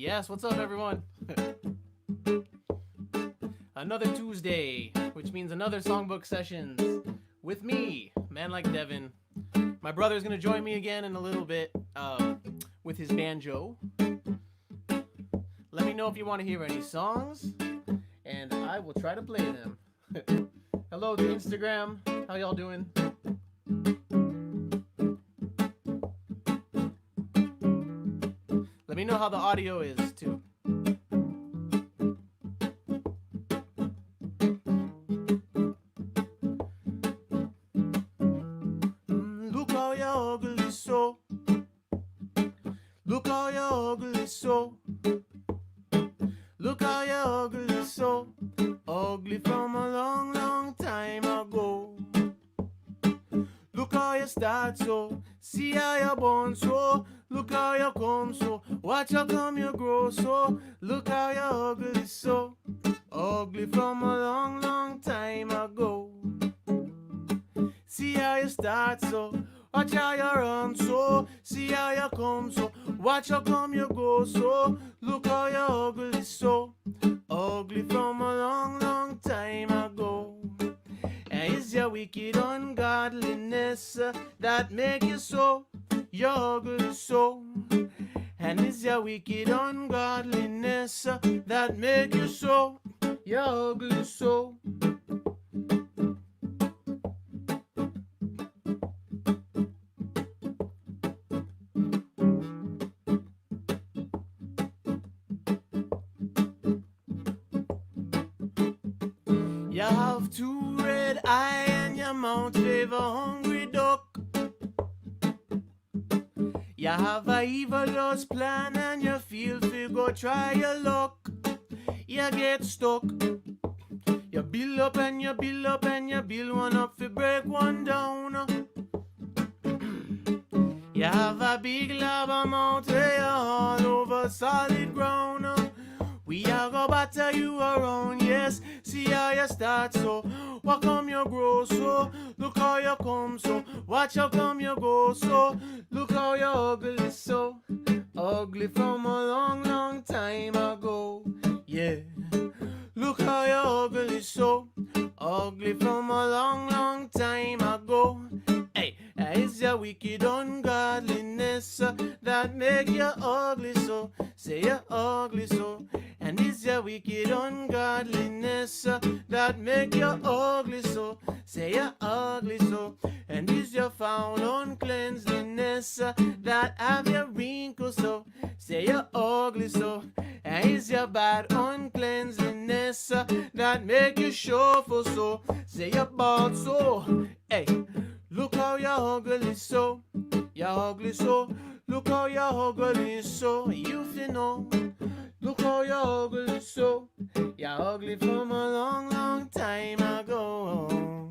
Yes, what's up, everyone? Another Tuesday, which means another Songbook Sessions with me, Man-Like-Devin. My brother's gonna join me again in a little bit with his banjo. Let me know if you want to hear any songs, and I will try to play them. Hello to Instagram. How y'all doing? Let me know how the audio is, too. Look how you ugly so. Look how you ugly so. Look how you ugly so. Ugly from a long, long time ago. Look how you start so. See how you born so. Look how you come so. Watch how come you grow so. Look how you ugly so. Ugly from a long, long time ago. See how you start so. Watch how you run so. See how you come so. Watch how come you go so. Look how you ugly so. Ugly from a long, long time ago. And it's your wicked ungodliness that make you so. You're ugly so. And it's your wicked ungodliness that make you so. You're ugly so. You have two red eyes and your mouth favor hungry duck. You have a evilous plan and you feel fi go try your luck. You get stuck. You build up and you build up and you build one up fi break one down. You have a big lava mouth where you're all over solid ground. We are go batter you around, yes. See how you start so. What come you grow so. Look how you come so. Watch how come you go so. Look how you ugly so. Ugly from a long, long time ago. Yeah. Look how you ugly so. Ugly from a long, long time ago. Hey, it's your wicked ungodliness that make you ugly so. Say you're ugly so. And it's your wicked ungodliness that make you ugly so. Say you're ugly so. And it's your foul uncleanliness that have your wrinkles so. Say you're ugly so. And it's your bad uncleanliness that make you shuffle so. Say you're bald so. Hey, look how you're ugly so. You're ugly so. Look how you're ugly so. You feel know. Look how you're ugly so. You're ugly from a long, long time ago.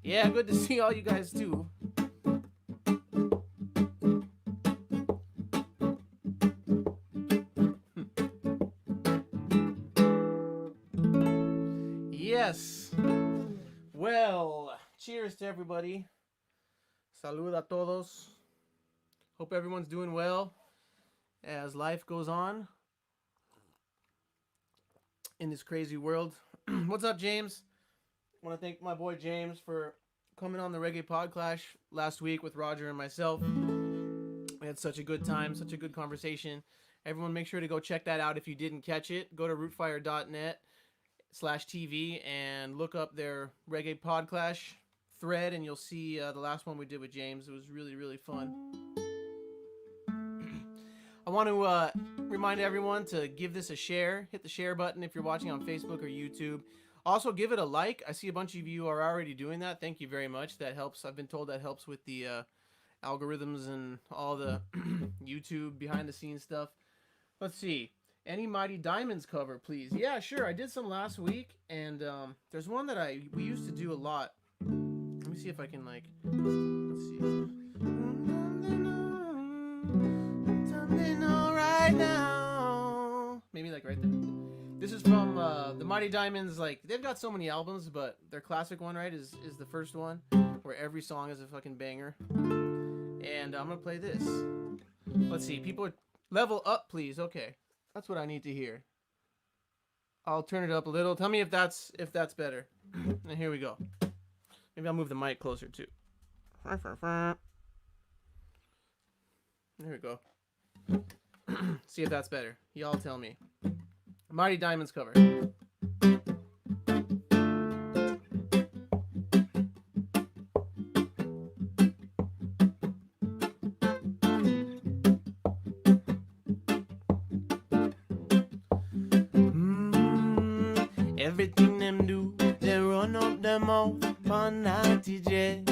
Yeah, good to see all you guys too. Yes. Well, cheers to everybody. Salud a todos. Hope everyone's doing well as life goes on in this crazy world. What's up, James? I want to thank my boy James for coming on the Reggae Podcast last week with Roger and myself. We had such a good time, such a good conversation. Everyone make sure to go check that out if you didn't catch it. Go to rootfire.net/TV and look up their Reggae Podcast thread and you'll see the last one we did with James. It was really, really fun. I want to remind everyone to give this a share. Hit the share button if you're watching on Facebook or YouTube. Also, give it a like. I see a bunch of you are already doing that. Thank you very much. That helps. I've been told that helps with the algorithms and all the YouTube behind-the-scenes stuff. Let's see. Any Mighty Diamonds cover, please? Yeah, sure. I did some last week, and there's one that we used to do a lot. Let me see if I can, like... Let's see. Right now. Maybe like right there. This is from the Mighty Diamonds. Like, they've got so many albums, but their classic one, right, is the first one where every song is a fucking banger. And I'm gonna play this. Let's see. People are level up, please. Okay, that's what I need to hear. I'll turn it up a little. Tell me if that's better. And here we go. Maybe I'll move the mic closer too. There we go. See if that's better. Y'all tell me. Mighty Diamonds cover. Everything them do, they run up them mouth on naughty jet.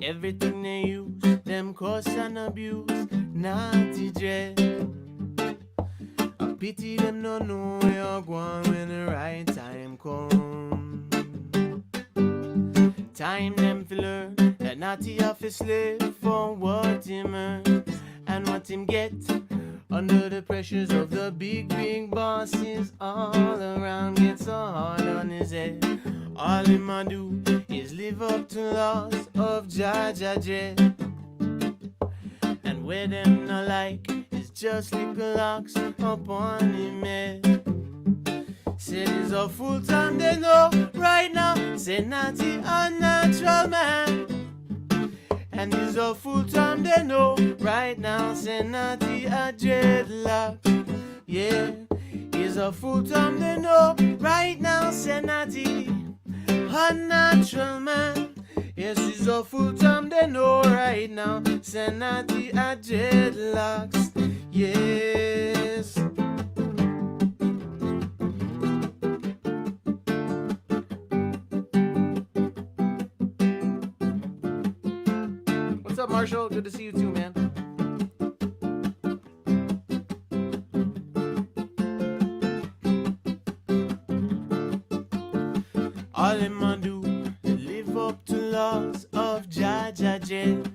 Everything they use, them curse and abuse, naughty jet. I pity them no know where you're going when the right time come. Time them to learn that naughty have to slave for what him earn and what him get. Under the pressures of the big bosses all around, gets so hard on his head. All him a do is live up to laws of Jaja Jet. And where them not like is just little locks upon him head. Said it's a full time they know right now. Say naughty unnatural man. And it's a full time they know right now. Say naughty a dreadlock. Yeah, it's a full time they know right now. Say naughty unnatural man. Yes, it's a full time they know right now. Say naughty a dreadlocks. Yes. What's up, Marshall? Good to see you too, man. All him a do is live up to laws of Jaja Jet.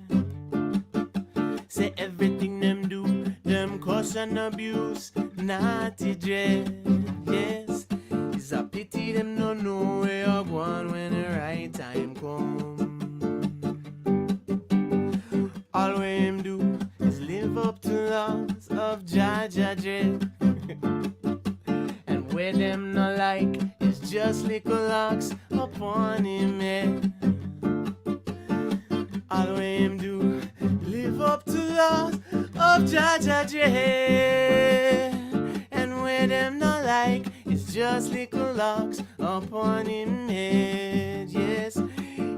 Say everything them do, them curse and abuse, naughty Jet. Yes, it's a pity them no know where you're going when the right time come. All we him do is live up to laws of Jaja Jet. And where them not like is just little locks upon him head. All we him do live up to laws of Jaja Jet. And where them not like is just little locks upon him head. Yes,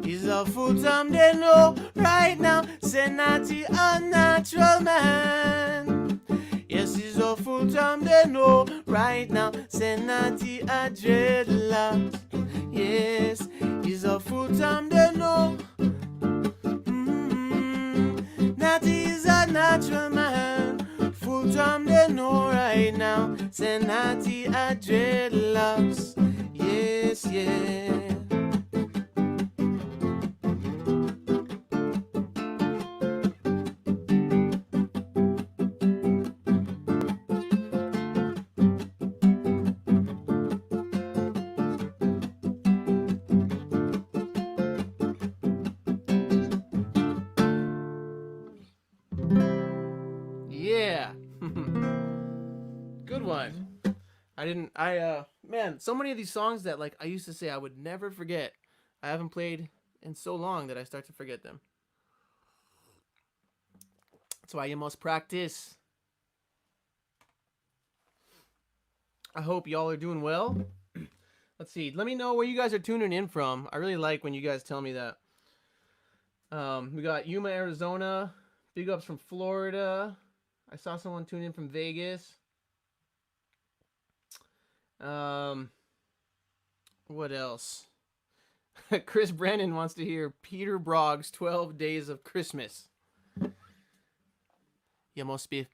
he's a full time they know right now. Say naughty unnatural man. Yes, he's a full time they know right now. Say naughty a dreadlock. Yes, he's a full time they know. Naughty is a natural man. Full time they know right now. Say naughty a dreadlocks. Yes, yeah. Yeah. Good one. Man, so many of these songs that like I used to say I would never forget. I haven't played in so long that I start to forget them. That's why you must practice. I hope y'all are doing well. Let's see. Let me know where you guys are tuning in from. I really like when you guys tell me that. We got Yuma, Arizona. Big ups from Florida. I saw someone tune in from Vegas. What else? Chris Brennan wants to hear Peter Brogg's 12 Days of Christmas. You must be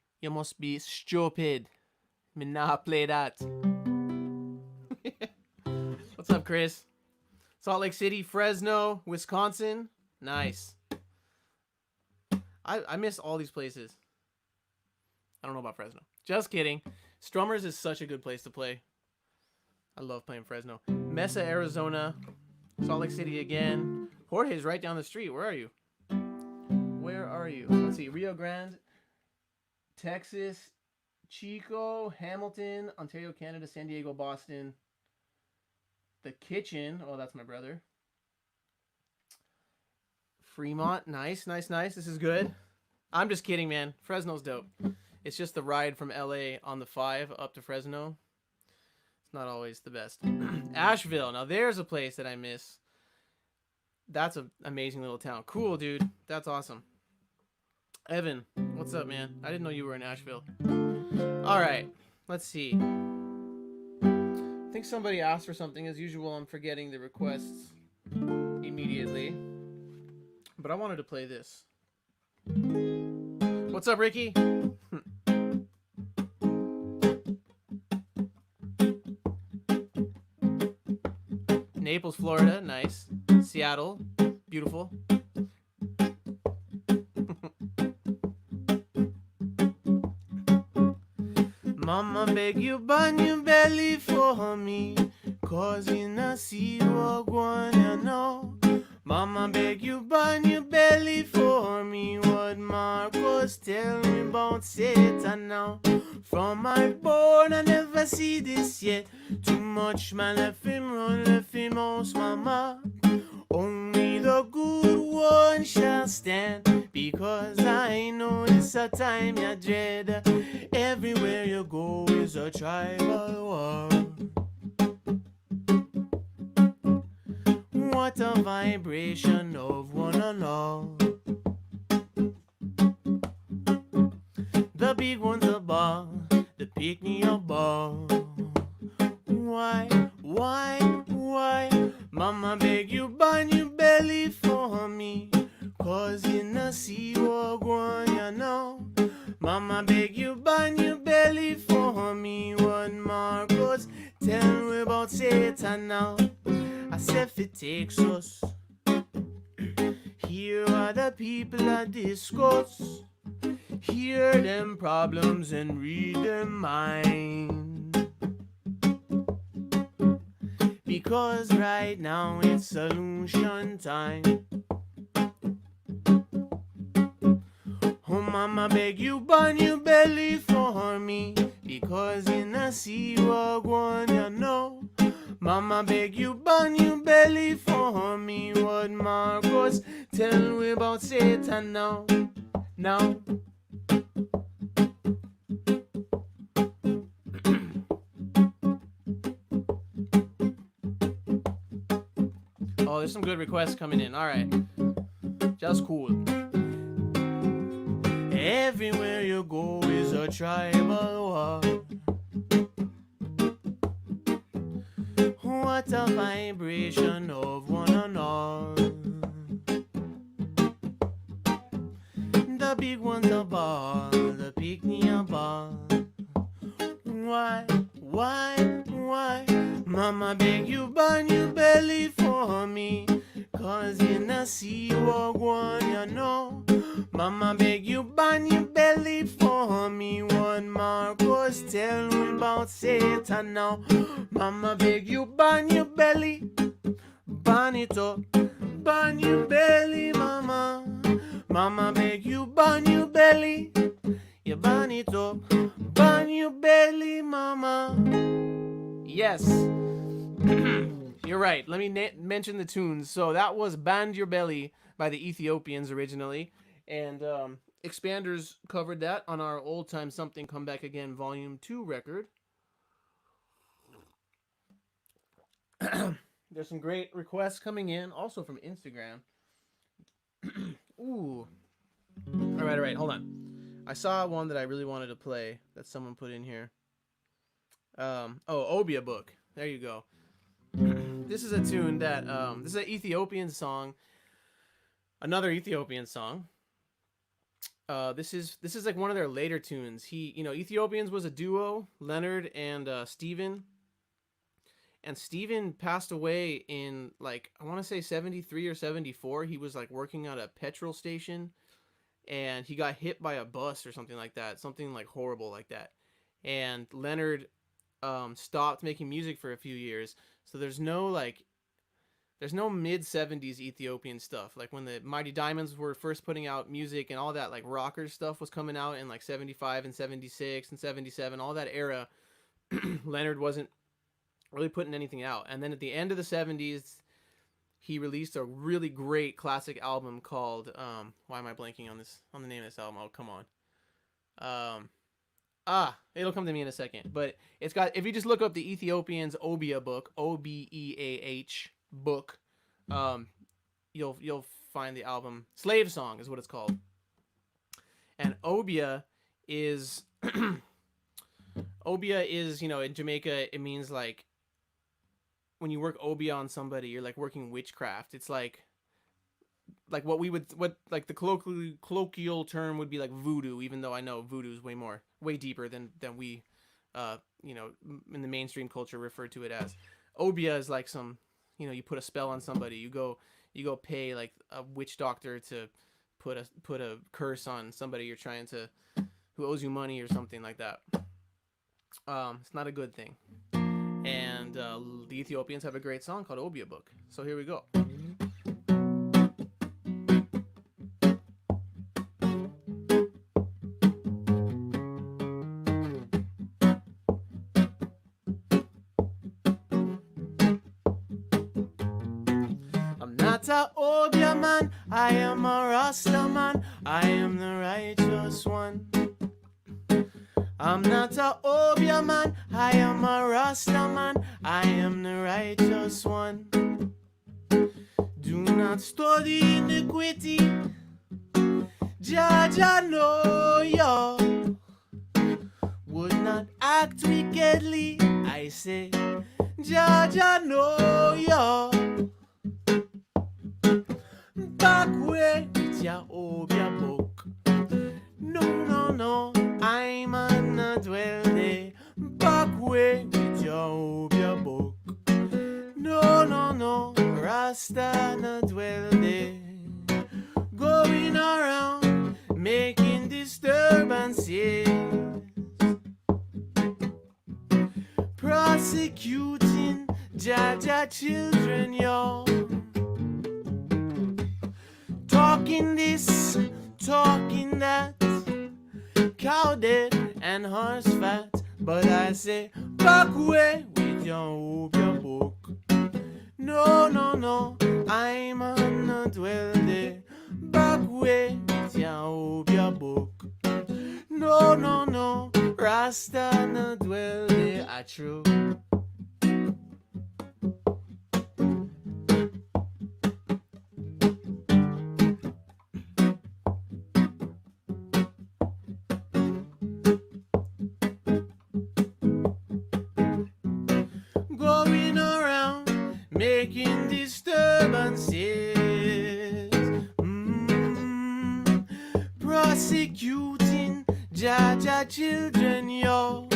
stupid. Me not play that. What's up, Chris? Salt Lake City, Fresno, Wisconsin. Nice. I miss all these places. I don't know about Fresno. Just kidding. Strummers is such a good place to play. I love playing Fresno. Mesa, Arizona. Salt Lake City again. Jorge's right down the street. Where are you? Where are you? Let's see. Rio Grande, Texas, Chico, Hamilton, Ontario, Canada, San Diego, Boston. The Kitchen. Oh, that's my brother. Fremont. Nice, nice, nice. This is good. I'm just kidding, man. Fresno's dope. It's just the ride from LA on the 5 up to Fresno. It's not always the best. Asheville. Now there's a place that I miss. That's an amazing little town. Cool, dude. That's awesome. Evan, what's up, man? I didn't know you were in Asheville. All right. Let's see. I think somebody asked for something. As usual, I'm forgetting the requests immediately. But I wanted to play this. What's up, Ricky? Naples, Florida. Nice. Seattle. Beautiful. Mama beg you burn your belly for me, 'cause in a sea walk one you know. Mama beg you burn your belly for me, what Marcos tell me about Satan now. From my born I never see this yet. Too much man left him run, left him house, mama. Only the good one shall stand, because I know it's a time you dread. Everywhere you go is a tribal war. What a vibration of one and all. The big one's a ball, the picnic a ball. Why? Mama beg you burn your belly for me, 'cause in the sea walk one you know. Mama beg you burn your belly for me, what Marcos tell me about Satan now. As if it takes us, here are the people that discuss. Hear them problems and read them mind. Because right now it's solution time. Oh mama beg you burn your belly for me, because in a sea walk one you know. Mama beg you burn your belly for me, what Marcos tell me about Satan now. Oh, there's some good requests coming in. All right. Just cool. Everywhere you go is a tribal war. What a vibration of one and all. The big one's a ball, the picnic a ball. Why? Mama beg you burn your belly for me, 'cause in a sea walk one you know. Mama beg you burn your belly for me, what Marcos tell me about Satan now. Mama beg you burn your belly, burn it up, burn your belly, mama. Mama beg you burn your belly, you burn it up, burn your belly, mama. Yes. You're right. Let me mention the tunes. So that was Band Your Belly by the Ethiopians originally. And Expanders covered that on our Old Time Something Come Back Again Volume 2 record. There's some great requests coming in, also from Instagram. Ooh. All right. Hold on. I saw one that I really wanted to play that someone put in here. Obia Book. There you go. This is a tune that, this is an Ethiopian song. Another Ethiopian song. This is like one of their later tunes. Ethiopians was a duo, Leonard and Steven. And Steven passed away in, like, I want to say 73 or 74. He was, like, working at a petrol station. And he got hit by a bus or something like that. Something, like, horrible like that. And Leonard stopped making music for a few years. So there's no, like, there's no mid 70s Ethiopian stuff. Like when the Mighty Diamonds were first putting out music and all that like rocker stuff was coming out in like 75 and 76 and 77, all that era, Leonard wasn't really putting anything out. And then at the end of the 70s, he released a really great classic album called why am I blanking on the name of this album? Oh, come on. It'll come to me in a second. But it's got, if you just look up the Ethiopians Obia book, Obeah book, you'll find the album. Slave Song is what it's called. And Obia is Obia is, in Jamaica it means like when you work Obia on somebody, you're like working witchcraft. It's like what the colloquial term would be like voodoo, even though I know voodoo is way deeper than we in the mainstream culture refer to it as. Obia is like some, you put a spell on somebody, you go pay like a witch doctor to put a curse on somebody who owes you money or something like that. It's not a good thing. And the Ethiopians have a great song called Obia Book. So here we go. I'm not a Obia man, I am a Rasta man, I am the righteous one. I'm not a Obia man, I am a Rasta man, I am the righteous one. Do not study iniquity, Jaja know you. Would not act wickedly, I say, Jaja know you. Back way with your Obia book. No, I'm not dwell there. Back way with your Obia book. No, Rasta not dwell there. Going around making disturbances, prosecuting Jaja children, yo. Talking this, talking that, cow dead and horse fat. But I say, back away with your Obia book. No, I'm not dwell there. Back away with your Obia book. No, Rasta not dwell there. I true. Going around making disturbances, prosecuting Jaja children, yo.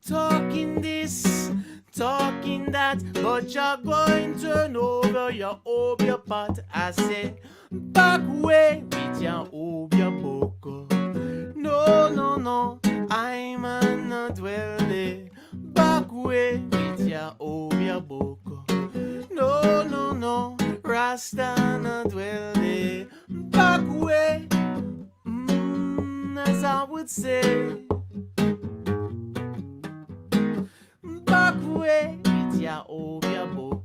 Talking this, talking that, but you're going to turn over your Obia pot. I say, back away with your Obia book. No, I'm not dwell there. Back away with your Obia book. No, Rasta not dwell there. Back away, as I would say. Back away with your Obia book.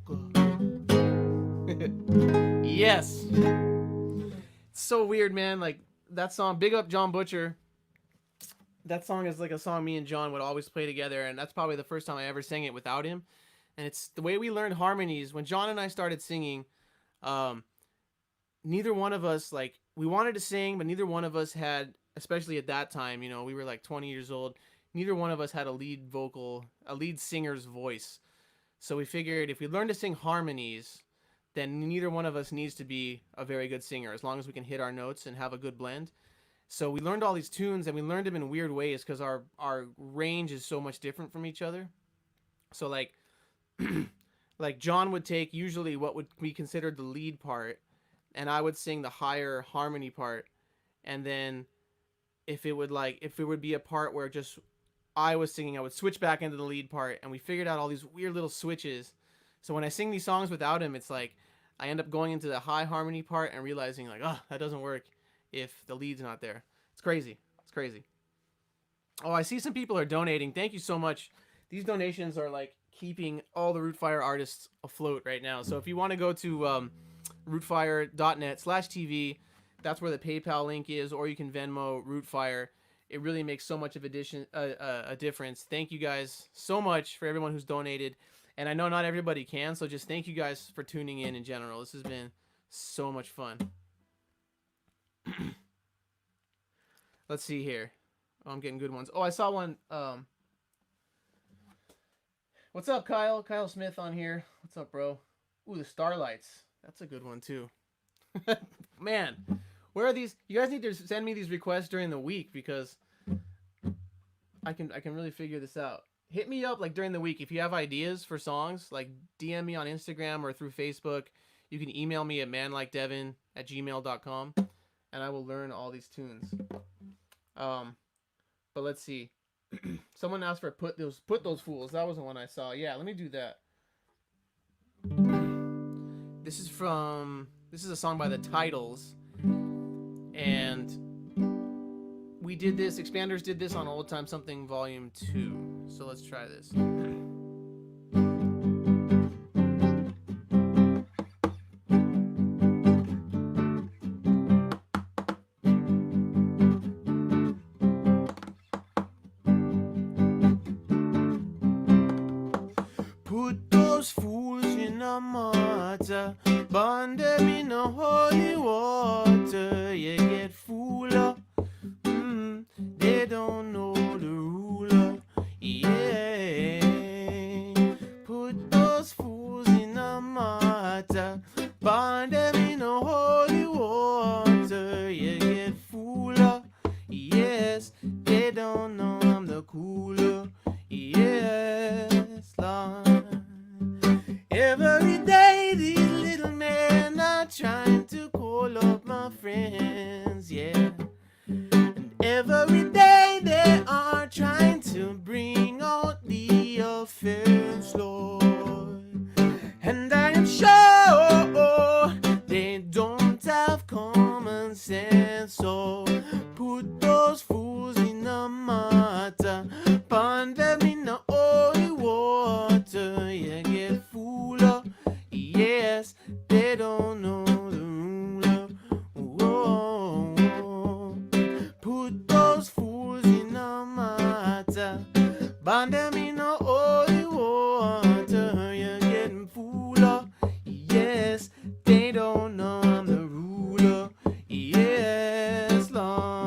Yes. It's so weird, man. Like that song, Big Up John Butcher. That song is like a song me and John would always play together, and that's probably the first time I ever sang it without him. And it's the way we learned harmonies. When John and I started singing, neither one of us, like, we wanted to sing, but neither one of us had, especially at that time, we were like 20 years old, neither one of us had a lead singer's voice. So we figured if we learn to sing harmonies, then neither one of us needs to be a very good singer, as long as we can hit our notes and have a good blend. So we learned all these tunes, and we learned them in weird ways because our range is so much different from each other. So like John would take usually what would be considered the lead part, and I would sing the higher harmony part. And then if it would be a part where just I was singing, I would switch back into the lead part, and we figured out all these weird little switches So when I sing these songs without him, it's like I end up going into the high harmony part and realizing like, oh, that doesn't work if the lead's not there. It's crazy. It's crazy. Oh, I see some people are donating. Thank you so much. These donations are like keeping all the Rootfire artists afloat right now. So if you want to go to rootfire.net/TV, that's where the PayPal link is, or you can Venmo Rootfire. It really makes so much of a difference. Thank you guys so much for everyone who's donated. And I know not everybody can, so just thank you guys for tuning in general. This has been so much fun. Let's see here. Oh, I'm getting good ones. Oh, I saw one. What's up, Kyle? Kyle Smith on here. What's up, bro? Ooh, the Starlights. That's a good one, too. Man, where are these? You guys need to send me these requests during the week because I can really figure this out. Hit me up like during the week if you have ideas for songs. Like DM me on Instagram or through Facebook. You can email me at manlikeDevin@gmail.com, and I will learn all these tunes. But let's see. Someone asked for put those fools. That was the one I saw. Yeah, let me do that. This is a song by the Titles, and we did this. Expanders did this on Old Time Something Volume 2. So let's try this. Put those fools in a mortar, burn them in a holy water. You get fool up. They don't know the ruler. Yeah. Put those fools in a mortar, burn them in a holy water. You get fool up. Yes, they don't know I'm the cooler. Yes, Lord. Every day these little men are trying to call up my friends, yeah. And every day they are trying to bring out the offense, Lord. And I am sure they don't have common sense, so put those fools in a mortar, burn them in the holy water. You get fool up. Yes, they don't know the ruler. Whoa. Put those fools in a mortar, burn them in the holy water. You're getting fool up. Yes, they don't know I'm the ruler. Yes, Lord.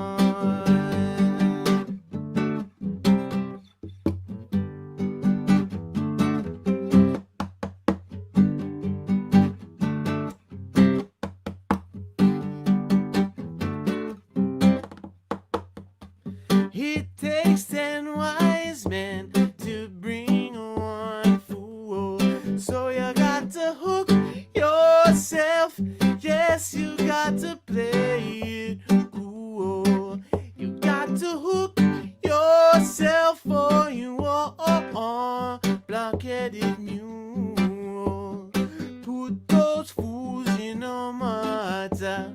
It takes 10 wise men to bring one fool. So you got to hook yourself. Yes, you got to play it cool. You got to hook yourself, or you are blockheaded mule. Put those fools in a mortar,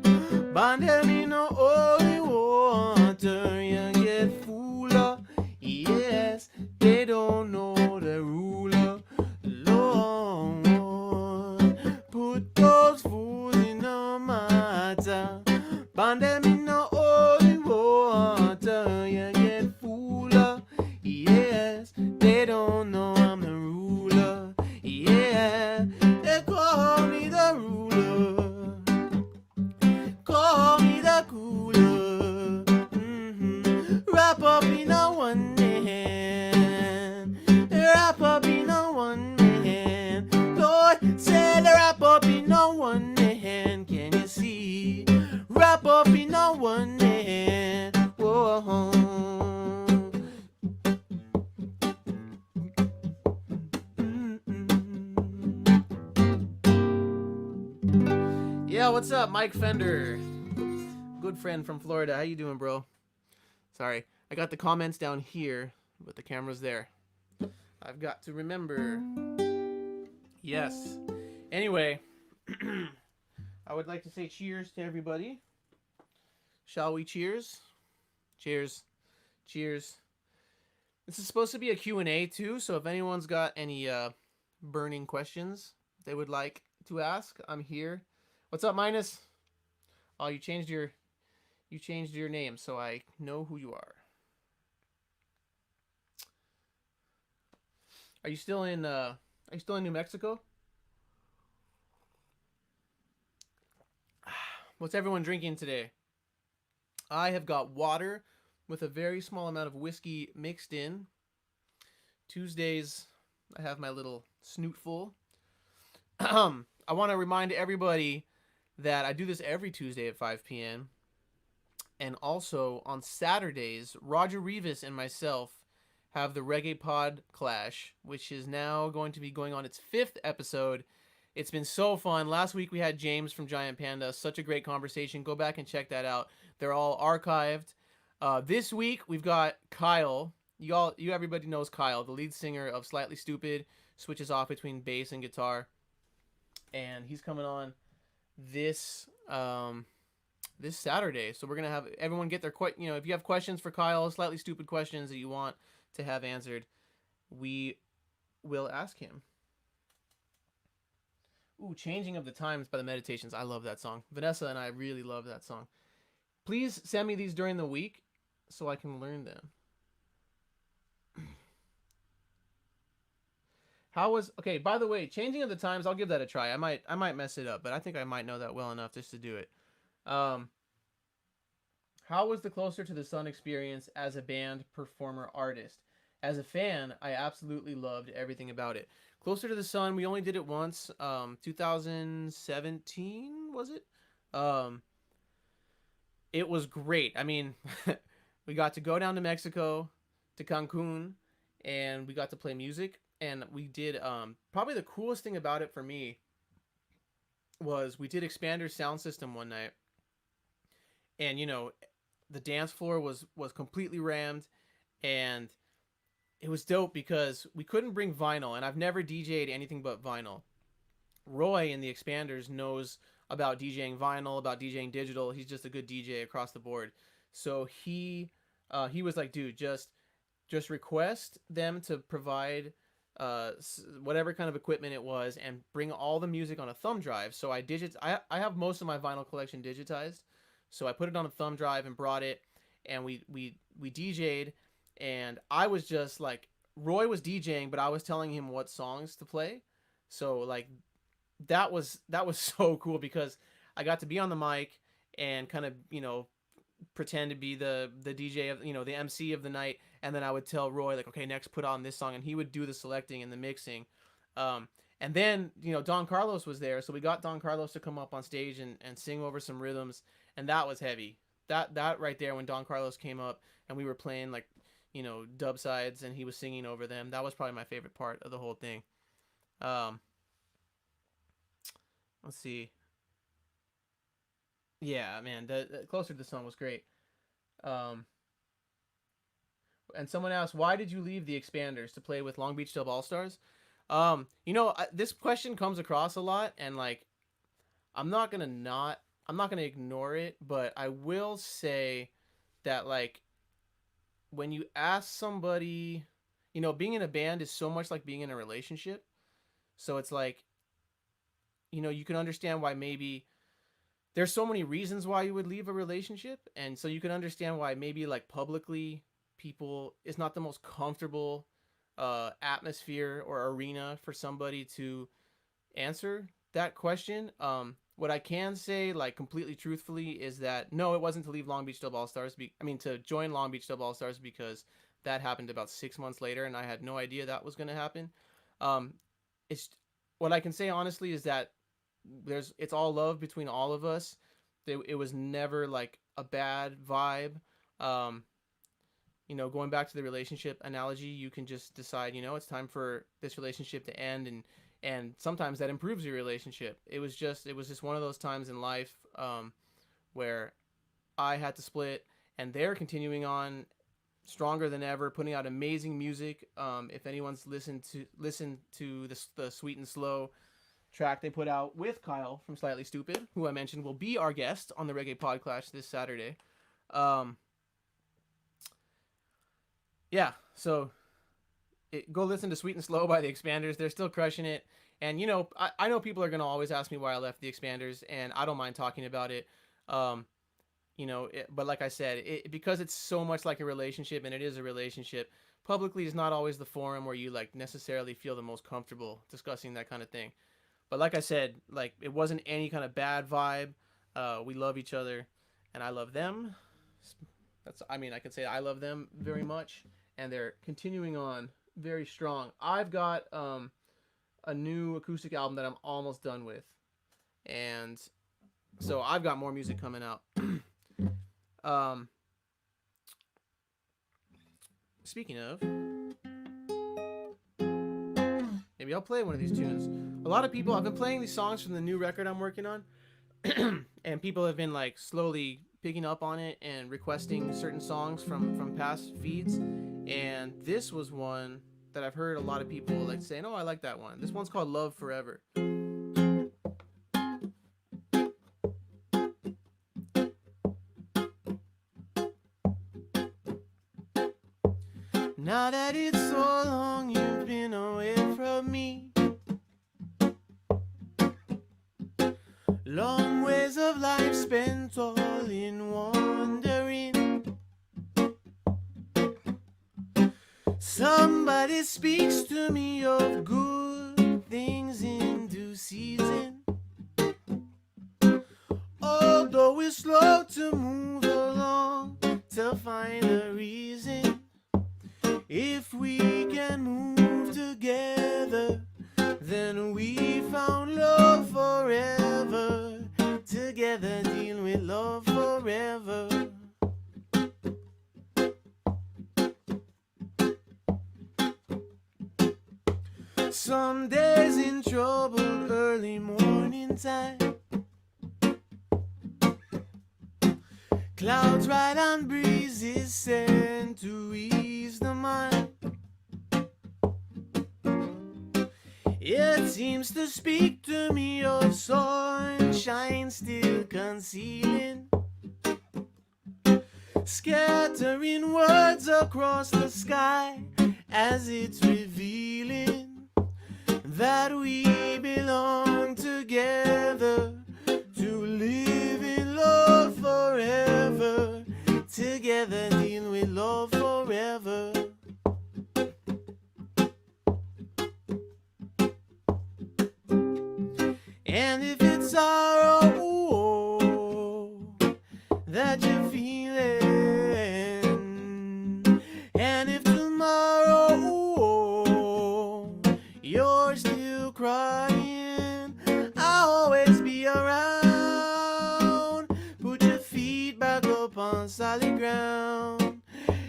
burn them in a holy water. You get fool up. Yes, they don't know the ruler. Lord, put those fools in a mortar, burn them in a holy water. You get fool up. Yes, they don't know I'm the ruler. Yeah, they call me the ruler, call me the cooler. Wrap up in a one hand, wrap up in a one hand. Lord said wrap up in a one hand. Can you see? Wrap up in a one hand. Whoa. Yeah, what's up, Mike Fender? Good friend from Florida. How you doing, bro? Sorry, I got the comments down here, but the camera's there. I've got to remember. Yes. Anyway, I would like to say cheers to everybody. Shall we cheers? Cheers. Cheers. This is supposed to be a Q&A too, so if anyone's got any burning questions they would like to ask, I'm here. What's up, Minus? Oh, you changed your name, so I know who you are. Are you still in New Mexico? What's everyone drinking today? I have got water with a very small amount of whiskey mixed in. Tuesdays, I have my little snootful. I want to remind everybody that I do this every Tuesday at 5 p.m. And also on Saturdays, Roger Rivas and myself have the Reggae Pod Clash, which is now going to be going on its 5th episode. It's been so fun. Last week we had James from Giant Panda. Such a great conversation. Go back and check that out. They're all archived. This week we've got Kyle. Everybody knows Kyle, the lead singer of Slightly Stupid. Switches off between bass and guitar, and he's coming on this this Saturday. So we're gonna have everyone get their if you have questions for Kyle, Slightly Stupid questions that you want to have answered, we will ask him. Ooh, Changing of the Times by the Meditations. I love that song. Vanessa and I really love that song. Please send me these during the week so I can learn them. Okay, by the way, Changing of the Times, I'll give that a try. I might mess it up, but I think I might know that well enough just to do it. How was the Closer to the Sun experience as a band, performer, artist? As a fan, I absolutely loved everything about it. Closer to the Sun, we only did it once, 2017, was it? It was great. I mean, we got to go down to Mexico, to Cancun, and we got to play music. And we did, probably the coolest thing about it for me was we did Expander's sound system one night. And, the dance floor was completely rammed. And it was dope because we couldn't bring vinyl. And I've never DJ'd anything but vinyl. Roy in the Expanders knows about DJing vinyl, about DJing digital. He's just a good DJ across the board. So he was like, dude, just request them to provide whatever kind of equipment it was and bring all the music on a thumb drive. So I have most of my vinyl collection digitized. So I put it on a thumb drive and brought it, and we DJ'd, and I was just like, Roy was DJing, but I was telling him what songs to play. So like that was so cool because I got to be on the mic and kind of, pretend to be the DJ of, the MC of the night, and then I would tell Roy like, okay, next put on this song, and he would do the selecting and the mixing. And then, Don Carlos was there, so we got Don Carlos to come up on stage and sing over some rhythms, and that was heavy. That right there, when Don Carlos came up and we were playing like, dub sides and he was singing over them, that was probably my favorite part of the whole thing. Let's see. Yeah, man, the Closer to the Sun was great. And someone asked, why did you leave the Expanders to play with Long Beach Dub All Stars? This question comes across a lot, and like, I'm not gonna ignore it, but I will say that like, when you ask somebody, being in a band is so much like being in a relationship. So it's like, you can understand why maybe there's so many reasons why you would leave a relationship, and so you can understand why maybe like publicly it's not the most comfortable atmosphere or arena for somebody to answer that question. What I can say, like, completely truthfully, is that no, it wasn't to leave Long Beach Dub All Stars. To join Long Beach Dub All Stars, because that happened about 6 months later, and I had no idea that was going to happen. It's what I can say honestly is that it's all love between all of us. It was never like a bad vibe. Going back to the relationship analogy, you can just decide, it's time for this relationship to end, and sometimes that improves your relationship. It was just one of those times in life where I had to split, and they're continuing on stronger than ever, putting out amazing music. If anyone's listened to the Sweet and Slow track they put out with Kyle from Slightly Stupid, who I mentioned will be our guest on the Reggae Podcast this Saturday. Yeah, so go listen to Sweet and Slow by the Expanders. They're still crushing it. And, you know, I know people are going to always ask me why I left the Expanders, and I don't mind talking about it. You know, but like I said, because it's so much like a relationship, and it is a relationship, publicly is not always the forum where you, like, necessarily feel the most comfortable discussing that kind of thing. But like I said, like, it wasn't any kind of bad vibe. We love each other, and I love them. I can say I love them very much, and they're continuing on very strong. I've got a new acoustic album that I'm almost done with, and so I've got more music coming out. Speaking of, maybe I'll play one of these tunes. A lot of people, I've been playing these songs from the new record I'm working on, and people have been like slowly picking up on it and requesting certain songs from past feeds, and this was one that I've heard a lot of people like saying, oh, I like that one. This one's called Love Forever. Now that it's so long you've been away from me, long ways of life spent all in wandering. Somebody speaks to me of good things in due season, although we're slow to move along to find a reason. If we can move together, then we found love forever. Together deal with love forever. Some days in troubled early morning time, clouds ride on breezes sent to ease the mind. It seems to speak to me of sunshine still concealing, scattering words across the sky as it's revealing that we belong together to live in love forever. Together deal with love forever. And if it's sorrow that you're feeling, and if tomorrow you're still crying, I'll always be around. Put your feet back up on solid ground,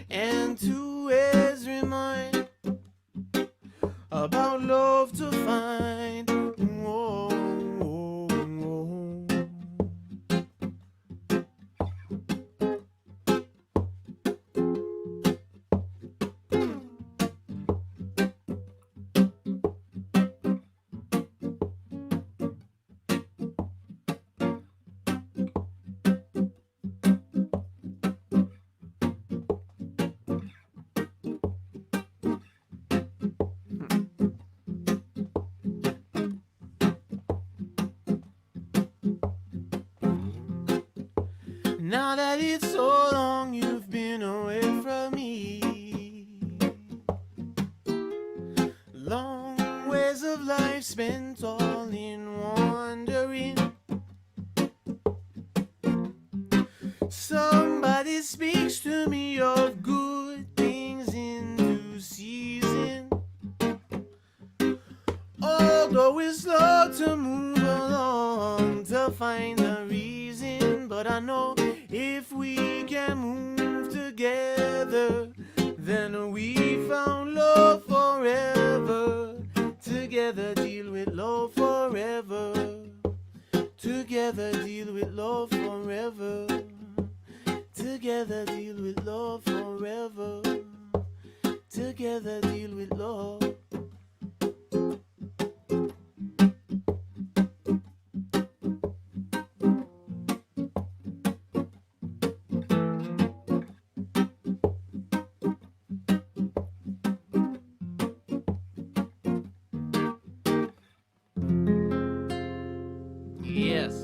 and to always remind about love to find. Whoa. Now that it's so long you've been away from me, long ways of life spent all in wandering. Somebody speaks to me of good things in due season, although we're slow to move along to find a reason. But I know if we can move together, then we found love forever. Together deal with love forever. Together deal with love forever. Together deal with love forever. Together deal with love. Yes.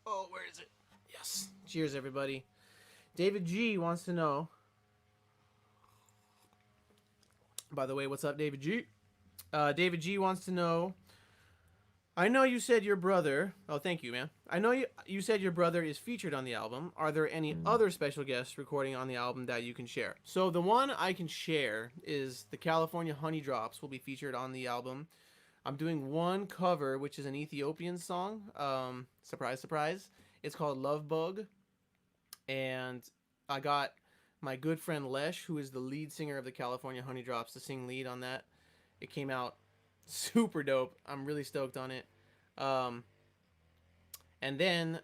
Oh, where is it? Yes. Cheers, everybody. David G wants to know. By the way, what's up, David G? David G wants to know. I know you said your brother. Oh, thank you, man. I know you said your brother is featured on the album. Are there any other special guests recording on the album that you can share? So the one I can share is the California Honey Drops will be featured on the album. I'm doing one cover, which is an Ethiopian song. Surprise, surprise. It's called Love Bug. And I got my good friend Lesh, who is the lead singer of the California Honey Drops, to sing lead on that. It came out super dope. I'm really stoked on it. And then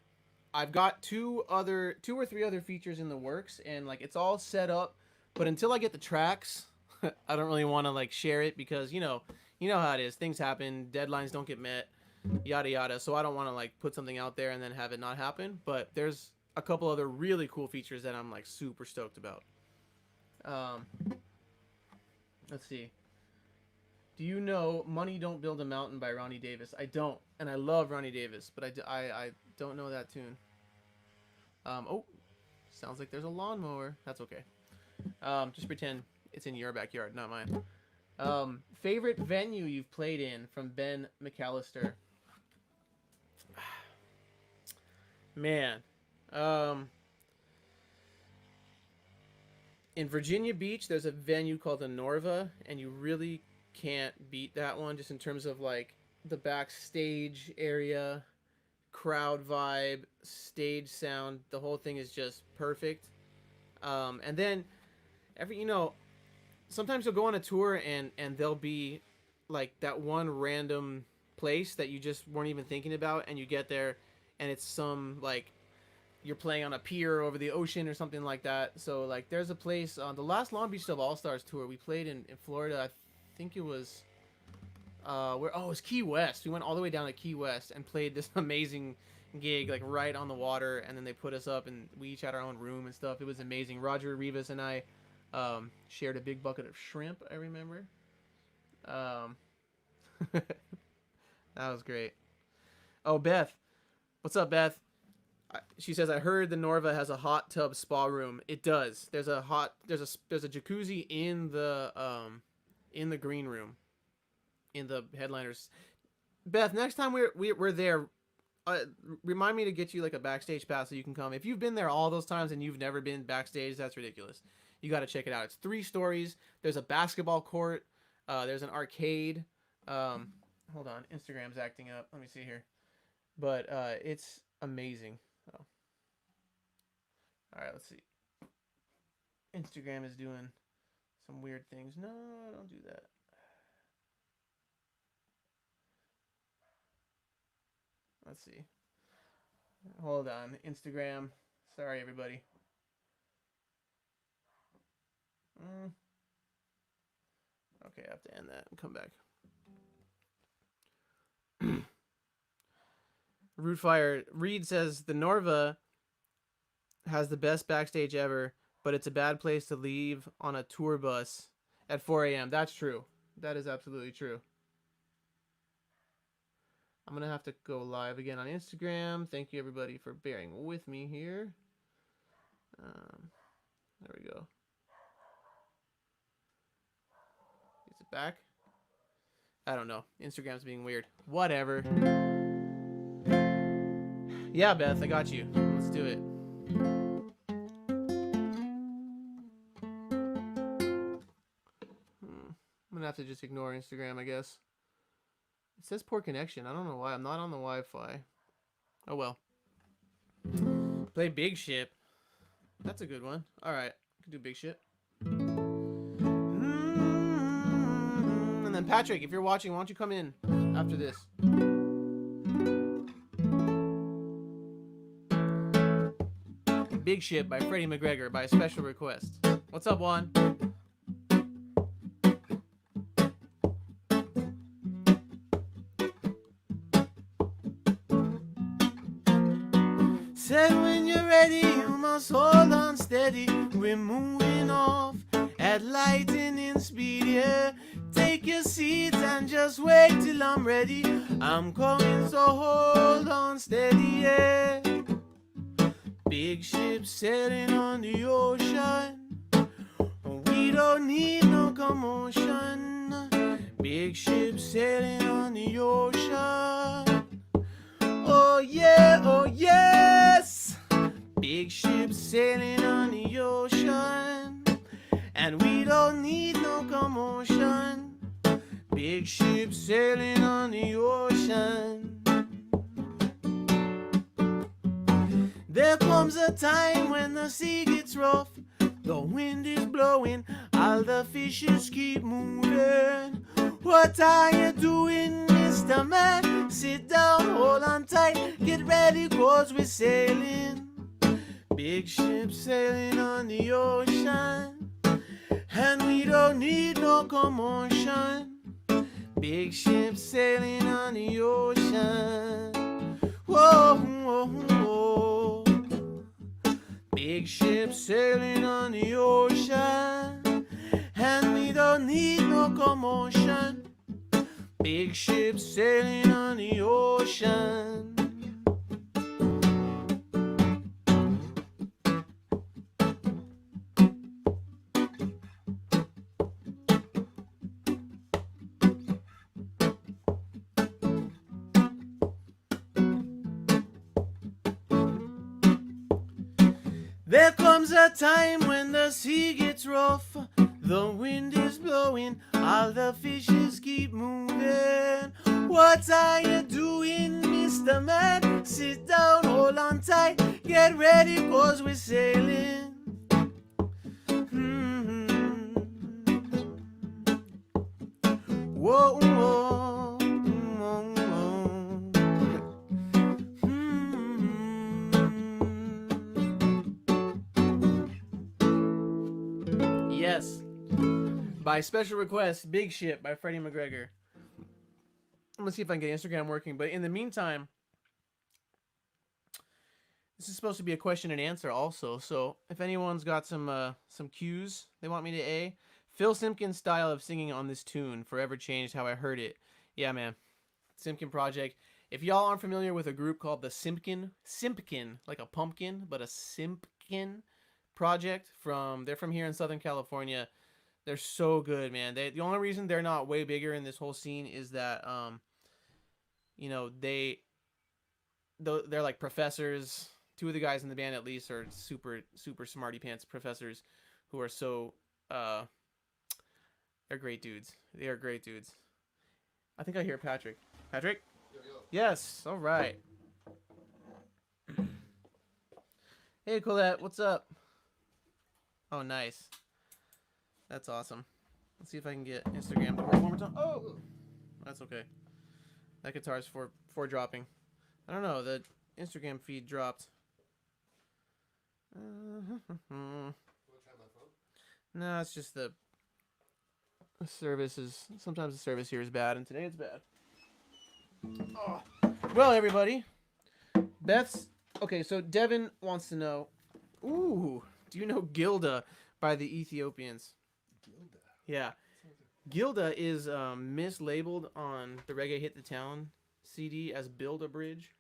I've got two or three other features in the works, and like it's all set up. But until I get the tracks, I don't really want to like share it because you know how it is. Things happen, deadlines don't get met, yada yada. So I don't want to like put something out there and then have it not happen. But there's a couple other really cool features that I'm like super stoked about. Let's see. Do you know Money Don't Build a Mountain by Ronnie Davis? I don't, and I love Ronnie Davis, but I don't know that tune. Oh, sounds like there's a lawnmower. That's okay. Just pretend it's in your backyard, not mine. Favorite venue you've played in from Ben McAllister? Man. In Virginia Beach, there's a venue called the Norva, and you really can't beat that one just in terms of like the backstage area, crowd vibe, stage sound. The whole thing is just perfect. And then sometimes you'll go on a tour and there'll be like that one random place that you just weren't even thinking about, and you get there and it's some like you're playing on a pier over the ocean or something like that. So like there's a place on the last Long Beach Dub All Stars tour we played in Florida. I think it was it was Key West. We went all the way down to Key West and played this amazing gig like right on the water, and then they put us up and we each had our own room and stuff. It was amazing. Roger Rivas and I shared a big bucket of shrimp, I remember. That was great. Oh, Beth. What's up, Beth? She says, I heard the Norva has a hot tub spa room. It does. There's a jacuzzi in the green room, in the headliners. Beth, next time we're there, remind me to get you like a backstage pass so you can come. If you've been there all those times and you've never been backstage, that's ridiculous. You got to check it out. It's 3 stories. There's a basketball court. There's an arcade. Hold on, Instagram's acting up. Let me see here. But it's amazing. Oh. All right, let's see. Instagram is doing some weird things. No, don't do that. Let's see. Hold on. Instagram. Sorry, everybody. Okay, I have to end that and come back. Rootfire. Reed says the Norva has the best backstage ever, but it's a bad place to leave on a tour bus at 4 a.m. That's true. That is absolutely true. I'm going to have to go live again on Instagram. Thank you, everybody, for bearing with me here. There we go. Is it back? I don't know. Instagram's being weird. Whatever. Yeah, Beth, I got you. Let's do it. I'm going to have to just ignore Instagram, I guess. It says poor connection. I don't know why. I'm not on the Wi-Fi. Oh, well. Play Big Ship. That's a good one. All right. I can do Big Ship. And then Patrick, if you're watching, why don't you come in after this? Big Ship by Freddie McGregor by special request. What's up, Juan? Said when you're ready, you must hold on steady. We're moving off at lightning speed, yeah. Take your seat and just wait till I'm ready. I'm coming, so hold on steady, yeah. Big ship sailing on the ocean. We don't need no commotion. Big ship sailing on the ocean. Oh yeah, oh yes. Big ship sailing on the ocean. And we don't need no commotion. Big ship sailing on the ocean. There comes a time when the sea gets rough. The wind is blowing, all the fishes keep moving. What are you doing, Mr. Man? Sit down, hold on tight, get ready, cause we're sailing. Big ship sailing on the ocean, and we don't need no commotion. Big ship sailing on the ocean. Whoa, whoa, whoa. Big ship sailing on the ocean, and we don't need no commotion. Big ship sailing on the ocean. There comes a time when the sea gets rough. The wind is blowing, all the fishes keep moving. What are you doing, Mr. Man? Sit down, hold on tight, get ready, cause we're sailing. Whoa, whoa, whoa, whoa. Yes. By special request, Big Ship by Freddie McGregor. I'm gonna see if I can get Instagram working, but in the meantime, this is supposed to be a question and answer also. So if anyone's got some cues they want me to A, Phil Simpkins' style of singing on this tune forever changed how I heard it. Yeah, man, Simpkin Project. If y'all aren't familiar with a group called the Simpkin, like a pumpkin, but a Simpkin Project they're from here in Southern California. They're so good, man. The only reason they're not way bigger in this whole scene is that, you know, they're like professors. Two of the guys in the band, at least, are super, super smarty pants professors who are so, they're great dudes. They are great dudes. I think I hear Patrick. Patrick? Yo, yo. Yes. All right. Hey, Colette. What's up? Oh, nice. That's awesome. Let's see if I can get Instagram to work one more time. Oh! That's okay. That guitar's for dropping. I don't know. The Instagram feed dropped. No, it's just the service is... Sometimes the service here is bad, and today it's bad. Oh. Well, everybody. Beth's... Okay, so Devin wants to know... Ooh, do you know Gilda by the Ethiopians? Gilda? Yeah. Gilda is mislabeled on the Reggae Hit the Town CD as Build a Bridge.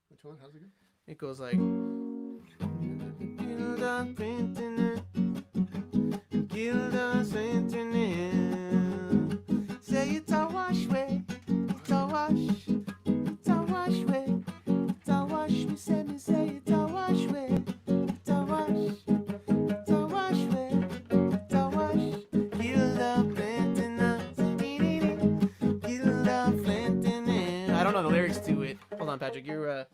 Which one? How's it go? It goes like... Gilda printing it. Gilda printing it. Say it's a wash way. It's a wash. It's a wash way. It's a wash. Me say it's a wash way. It's a wash. It's a wash way. It's a wash. Gilda printing it. Gilda printing it. I don't know the lyrics to it. Hold on, Patrick. You're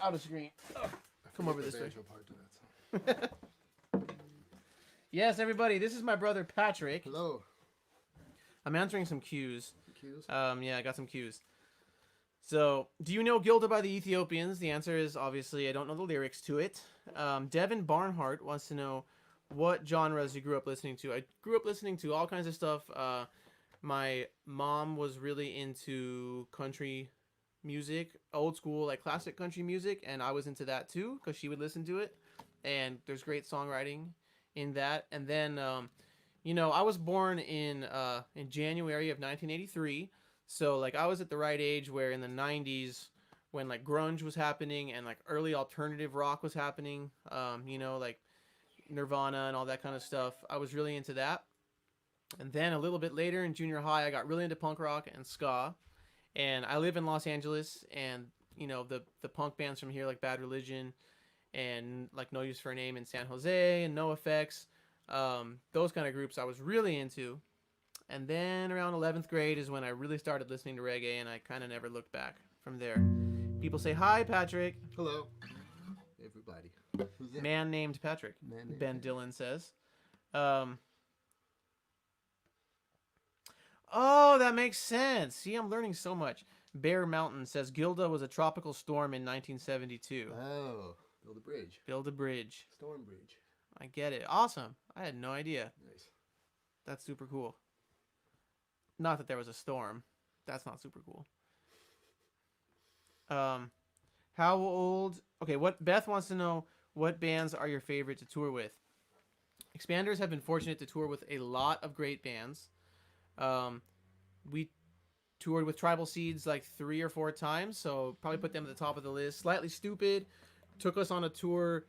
out of screen. Oh, come over this way. Yes, everybody. This is my brother Patrick. Hello. I'm answering some cues. Cues? Yeah, I got some cues. So, do you know Gilda by the Ethiopians? The answer is obviously I don't know the lyrics to it. Devin Barnhart wants to know what genres you grew up listening to. I grew up listening to all kinds of stuff. My mom was really into country music, old school, like classic country music, and I was into that too because she would listen to it. And there's great songwriting in that. And then, I was born in January of 1983. So like I was at the right age where in the 90s when like grunge was happening and like early alternative rock was happening, like Nirvana and all that kind of stuff. I was really into that. And then a little bit later in junior high, I got really into punk rock and ska. And I live in Los Angeles, and the punk bands from here like Bad Religion and like No Use for a Name in San Jose and No Effects, those kind of groups I was really into. And then around 11th grade is when I really started listening to reggae, and I kind of never looked back from there. People say, hi, Patrick. Hello, everybody. Who's that? Man named Patrick, Man named Ben Patrick. Dillon says. Oh, that makes sense. See, I'm learning so much. Bear Mountain says Gilda was a tropical storm in 1972. Oh, build a bridge. Build a bridge. Storm bridge. I get it. Awesome. I had no idea. Nice. That's super cool. Not that there was a storm. That's not super cool. How old? Okay, what Beth wants to know, what bands are your favorite to tour with? Expanders have been fortunate to tour with a lot of great bands. We toured with Tribal Seeds like 3 or 4 times, so probably put them at the top of the list. Slightly Stupid took us on a tour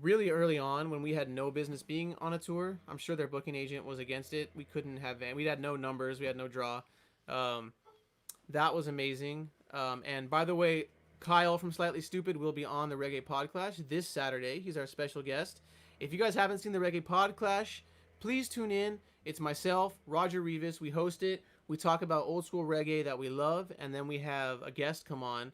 really early on when we had no business being on a tour. I'm sure their booking agent was against it. We couldn't have, we had no numbers, we had no draw. That was amazing. And by the way, Kyle from Slightly Stupid will be on the Reggae Podclash this Saturday. He's our special guest. If you guys haven't seen the Reggae Podclash, please tune in. It's myself, Roger Rivas. We host it. We talk about old school reggae that we love, and then we have a guest come on.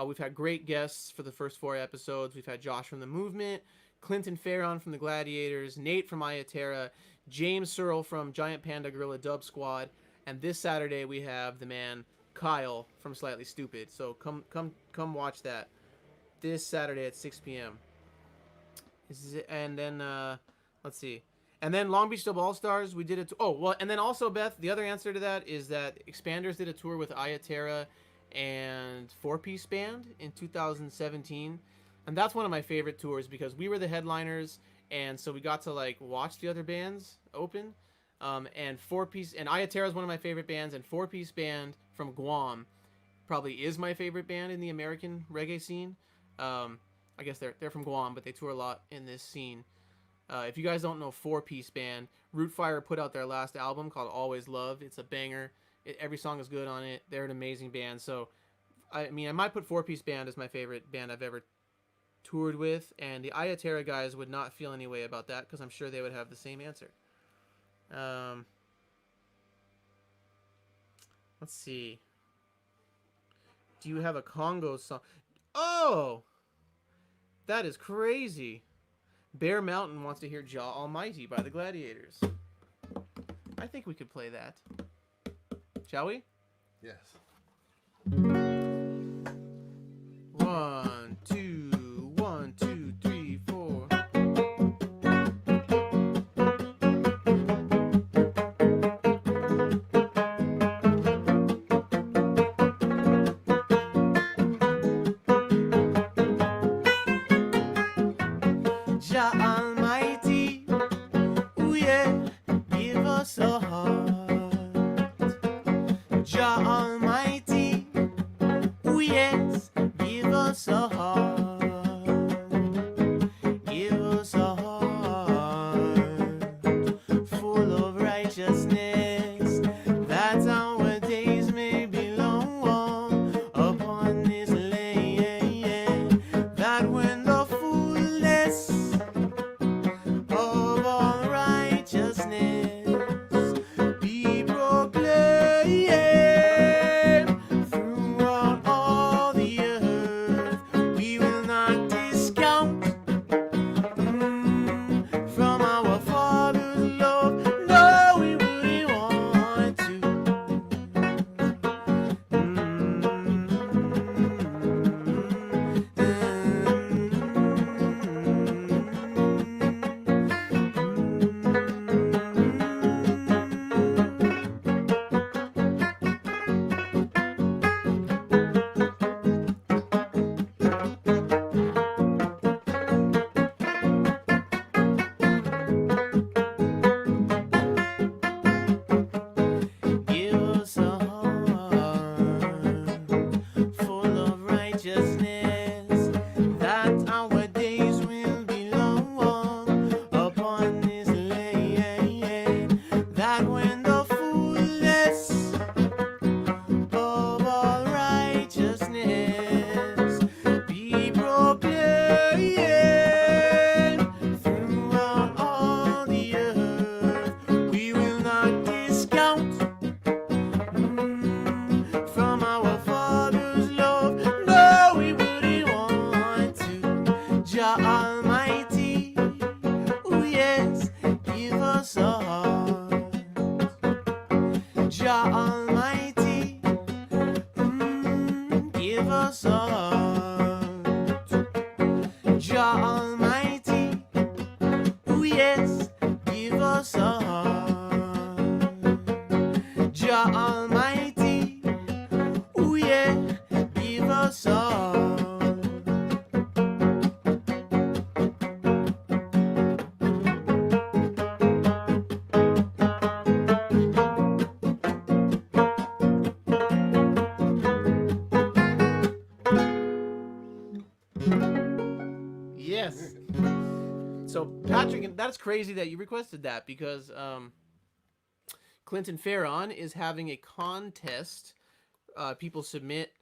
We've had great guests for the first 4 episodes. We've had Josh from The Movement, Clinton Farron from The Gladiators, Nate from Ayaterra, James Searle from Giant Panda Gorilla Dub Squad, and this Saturday we have the man Kyle from Slightly Stupid. So come watch that this Saturday at 6 p.m. And then let's see. And then Long Beach Dub All Stars, we did it. And then also Beth, the other answer to that is that Expanders did a tour with Ayaterra and 4-Piece Band in 2017, and that's one of my favorite tours because we were the headliners, and so we got to like watch the other bands open. And 4-Piece and Ayaterra is one of my favorite bands, and 4-Piece Band from Guam probably is my favorite band in the American reggae scene. I guess they're from Guam, but they tour a lot in this scene. If you guys don't know 4-Piece Band, Rootfire put out their last album called Always Love. It's a banger. Every song is good on it. They're an amazing band. So, I might put 4-Piece Band as my favorite band I've ever toured with. And the Ayaterra guys would not feel any way about that because I'm sure they would have the same answer. Let's see. Do you have a Congo song? Oh! That is crazy. Bear Mountain wants to hear Jah Almighty by the Gladiators. I think we could play that. Shall we? Yes. 1, 2, 1, 2, 3, 4. Jah Almighty, ooh yeah, give us a heart. Jah Almighty, ooh yes, give us a Jah Almighty, oh yes, give us a heart. Jah Almighty, give us a heart. Jah Almighty, oh yes, give us a heart. Jah Almighty, oh yeah, give us a heart. Yes. So Patrick, that's crazy that you requested that because Clinton Farron is having a contest. People submit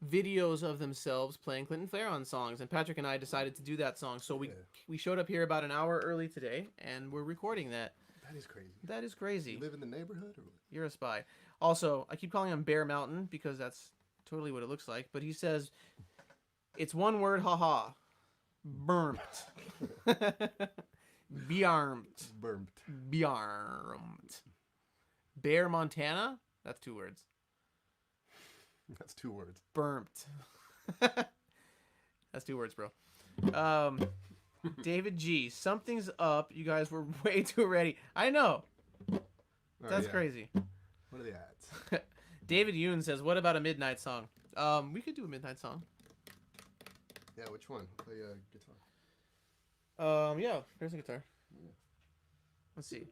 videos of themselves playing Clinton Farron songs, and Patrick and I decided to do that song. So we showed up here about an hour early today, and we're recording that. That is crazy. That is crazy. You live in the neighborhood? Or what? You're a spy. Also, I keep calling him Bear Mountain because that's totally what it looks like. But he says, it's one word, haha. Burnt. Bearmed. Burnt. Bearmed. Bear Montana? That's 2 words. That's 2 words. Burnt. That's 2 words, bro. David G. Something's up. You guys were way too ready. I know. That's crazy. What are the odds? David Yoon says, what about a midnight song? We could do a midnight song. Yeah, which one? Play guitar. Yeah, there's a guitar. Yeah. Let's see.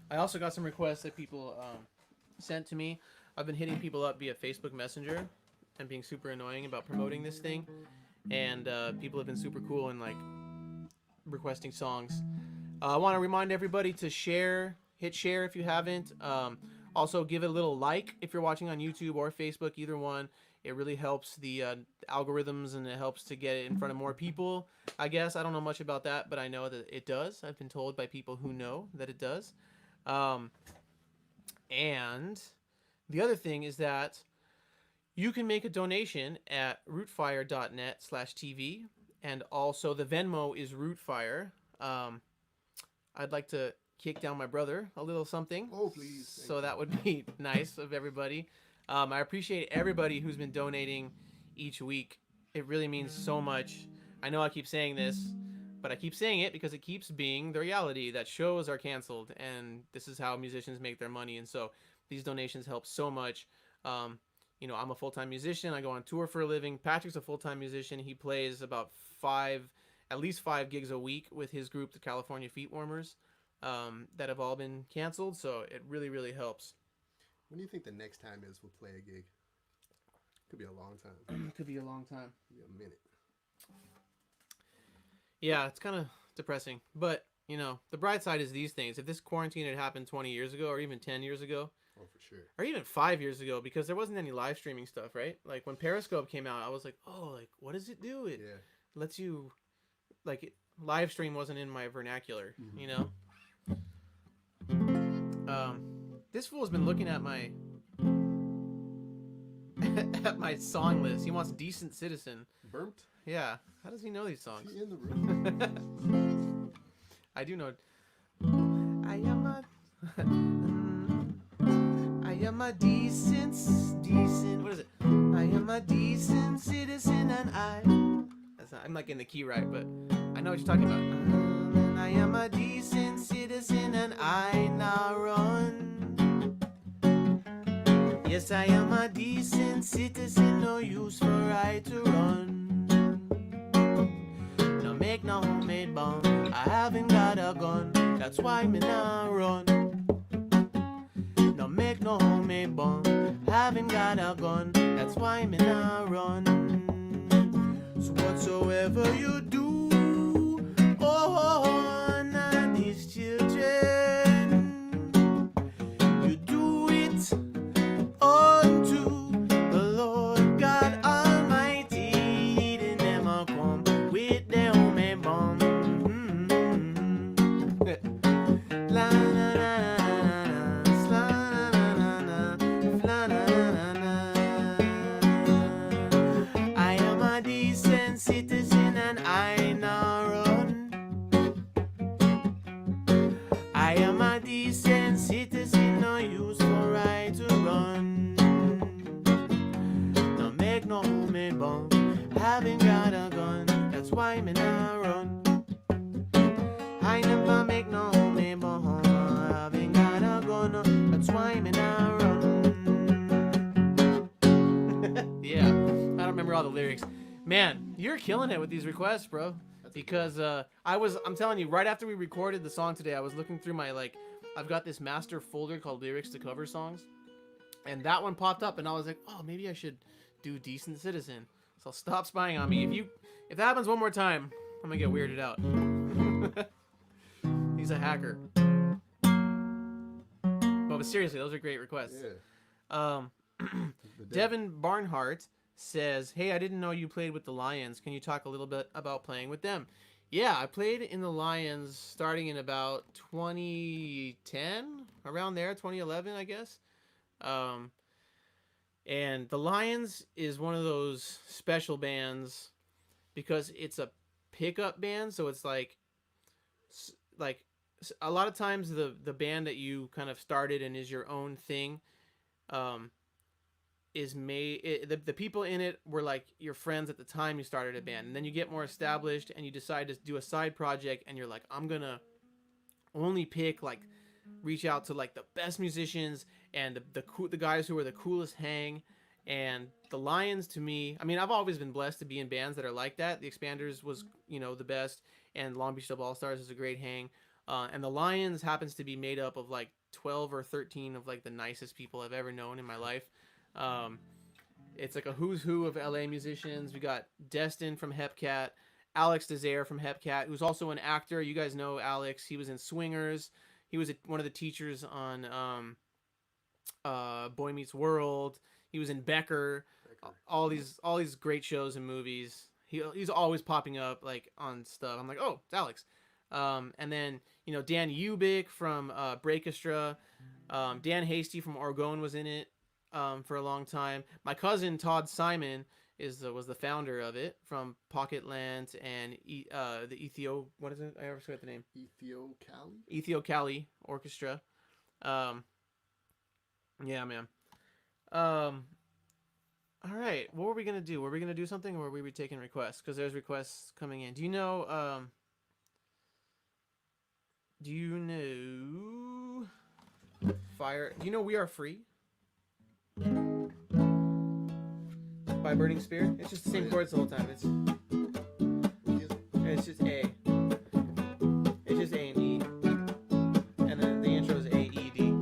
I also got some requests that people sent to me. I've been hitting people up via Facebook Messenger and being super annoying about promoting this thing, and people have been super cool and like requesting songs. I want to remind everybody to share, hit share if you haven't. Also, give it a little like if you're watching on YouTube or Facebook, either one. It really helps the algorithms, and it helps to get it in front of more people. I guess I don't know much about that, but I know that it does. I've been told by people who know that it does. And the other thing is that you can make a donation at rootfire.net/TV, and also the Venmo is Rootfire. I'd like to kick down my brother a little something. Oh, please. So that would be nice of everybody. I appreciate everybody who's been donating each week. It really means so much. I know I keep saying this, but I keep saying it because it keeps being the reality that shows are canceled, and this is how musicians make their money. And so these donations help so much. You know, I'm a full-time musician. I go on tour for a living. Patrick's a full-time musician. He plays about at least 5 gigs a week with his group, the California Feet Warmers, that have all been canceled. So it really, really helps. When do you think the next time is we'll play a gig? Could be a long time. Could be a long time. Could be a minute. Yeah, it's kind of depressing. But, you know, the bright side is these things. If this quarantine had happened 20 years ago or even 10 years ago. Oh, for sure. Or even 5 years ago, because there wasn't any live streaming stuff, right? Like, when Periscope came out, I was like, oh, like, what does it do? It lets you, like, live stream wasn't in my vernacular, you know? This fool's been looking at my song list. He wants Decent Citizen. Burped? Yeah. How does he know these songs? Is he in the room? I do know. I am a decent. What is it? I am a decent citizen, and I'm like in the key right, but I know what you're talking about. I am a decent citizen, and I now run. Yes, I am a decent citizen, no use for right to run. No make no homemade bomb, I haven't got a gun, that's why me now run. No make no homemade bomb, haven't got a gun, that's why me now run. So whatsoever you do, on these children, you do it unto the Lord God Almighty. They never come with their homemade bomb. La la la I am a decent citizen, no use for right to run. No make no homemade bomb, haven't got a gun, that's why me not run. I never make no homemade bomb, haven't got a gun, that's why me not run. Yeah, I don't remember all the lyrics. Man, you're killing it with these requests, bro. Because I'm telling you, right after we recorded the song today, I was looking through my, like, I've got this master folder called Lyrics to Cover Songs, and that one popped up, and I was like, oh, maybe I should do Decent Citizen. So stop spying on me. If that happens one more time, I'm gonna get weirded out. He's a hacker. But seriously, those are great requests. Yeah. Devin Barnhart says, hey, I didn't know you played with the Lions. Can you talk a little bit about playing with them? Yeah, I played in the Lions starting in about 2010, around there, 2011, I guess. And the Lions is one of those special bands because it's a pickup band, so it's like a lot of times the band that you kind of started and is your own thing, is made, the people in it were like your friends at the time you started a band, and then you get more established and you decide to do a side project, and you're like, I'm gonna only pick, like, reach out to like the best musicians and the guys who are the coolest hang. And the Lions, to me, I mean, I've always been blessed to be in bands that are like that. The Expanders was, the best, and Long Beach Dub All Stars is a great hang. And the Lions happens to be made up of like 12 or 13 of like the nicest people I've ever known in my life. It's like a who's who of LA musicians. We got Destin from Hepcat, Alex Desire from Hepcat, who's also an actor. You guys know Alex. He was in Swingers. He was one of the teachers on Boy Meets World. He was in Becker. All these great shows and movies. He's always popping up like on stuff. I'm like, oh, it's Alex. And then Dan Ubik from Breakestra. Dan Hasty from Orgone was in it for a long time. My cousin Todd Simon was the founder of it, from Pocketland and the what is it? I always forget the name. Ethio Cali Orchestra. Yeah, man. All right. What were we gonna do? Were we gonna do something, or were we taking requests? Because there's requests coming in. Do you know? Fire? Do you know "We Are Free" by Burning Spear? It's just the same chords the whole time. It's just A. It's just A and E, and then the intro is A E D.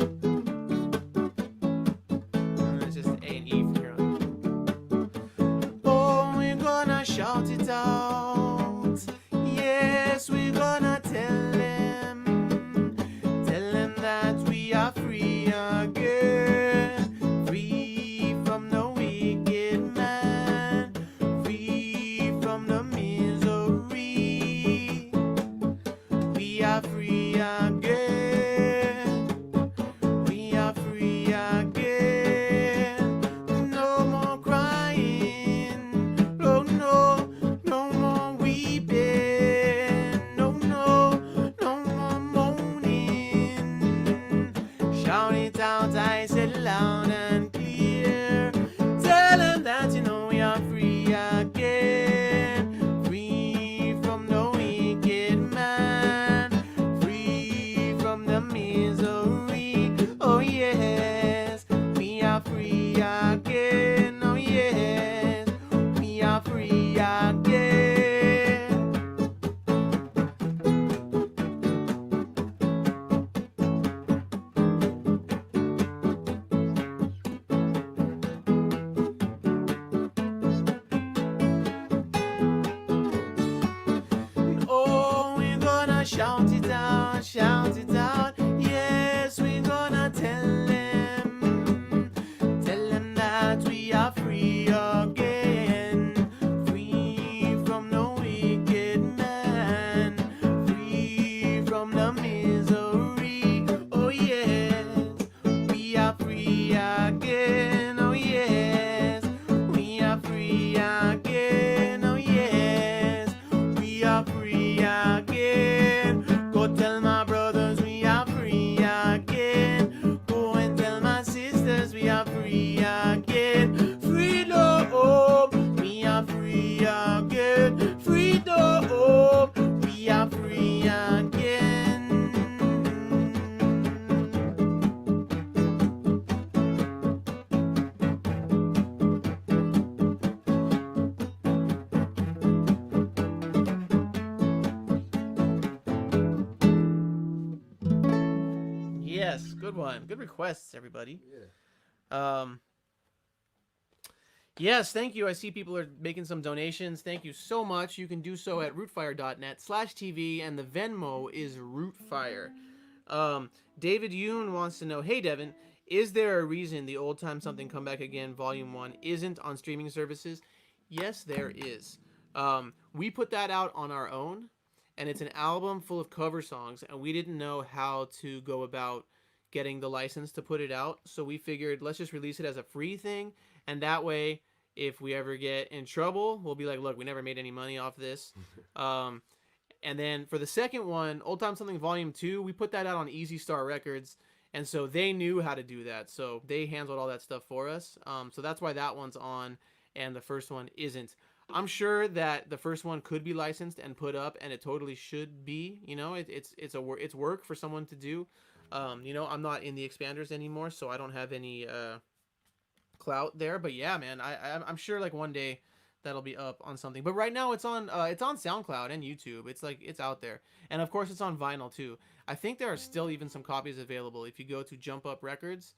Shout it out, yes, we're gonna tell them that we are free again, free from the wicked man, free from the misery, we are free again, we are free again, no more crying, no, no. No more weeping, no more moaning. Shout it out, I said loud and clear. Tell them that we are free again, free from the wicked man, free from the misery. Oh yes, we are free again. Oh yes, we are free again. Oh, we're gonna shout it out, yes, we're gonna tell them that we are free again, free from the wicked man, free from the misery. Oh yes, we are free again. Oh yes, we are free again. Oh yes, we are free again. Yes, good one. Good requests, everybody. Yeah. Yes, thank you. I see people are making some donations. Thank you so much. You can do so at rootfire.net/TV, and the Venmo is Rootfire. Um, David Yoon wants to know, hey, Devin, is there a reason the Old Time Something Come Back Again Volume 1 isn't on streaming services? Yes, there is. We put that out on our own, and it's an album full of cover songs, and we didn't know how to go about getting the license to put it out, so we figured let's just release it as a free thing, and that way, if we ever get in trouble, we'll be like, look, we never made any money off this. And then for the second one, Old Time Something Volume 2, we put that out on Easy Star Records, and so they knew how to do that, so they handled all that stuff for us. So that's why that one's on, and the first one isn't. I'm sure that the first one could be licensed and put up, and it totally should be. You know, it's work for someone to do. You know, I'm not in the expanders anymore, so I don't have any clout there. But yeah, man, I'm sure like one day that'll be up on something. But right now it's on SoundCloud and YouTube. It's out there, and of course it's on vinyl too. I think there are still even some copies available if you go to Jump Up Records,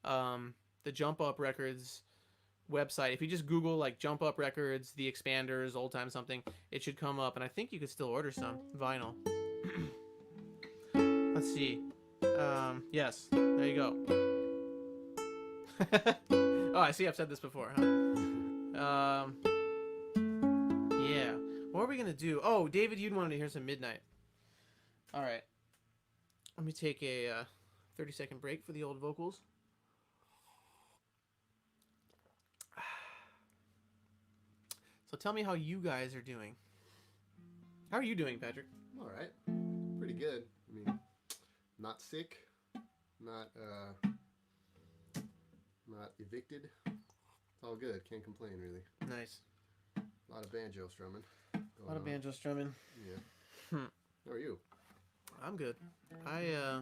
the Jump Up Records website. If you just Google like Jump Up Records, the Expanders, Old Time Something, it should come up, and I think you could still order some vinyl. Let's see. Yes, there you go. Oh, I see I've said this before, huh? Yeah. What are we gonna do? Oh, David, you'd wanted to hear some Midnight. Alright. Let me take a 30-second break for the old vocals. So tell me how you guys are doing. How are you doing, Patrick? All right. Pretty good. I mean, not sick, not evicted. It's all good. Can't complain, really. Nice. A lot of banjo strumming. A lot of banjo strumming. Yeah. How are you? I'm good. I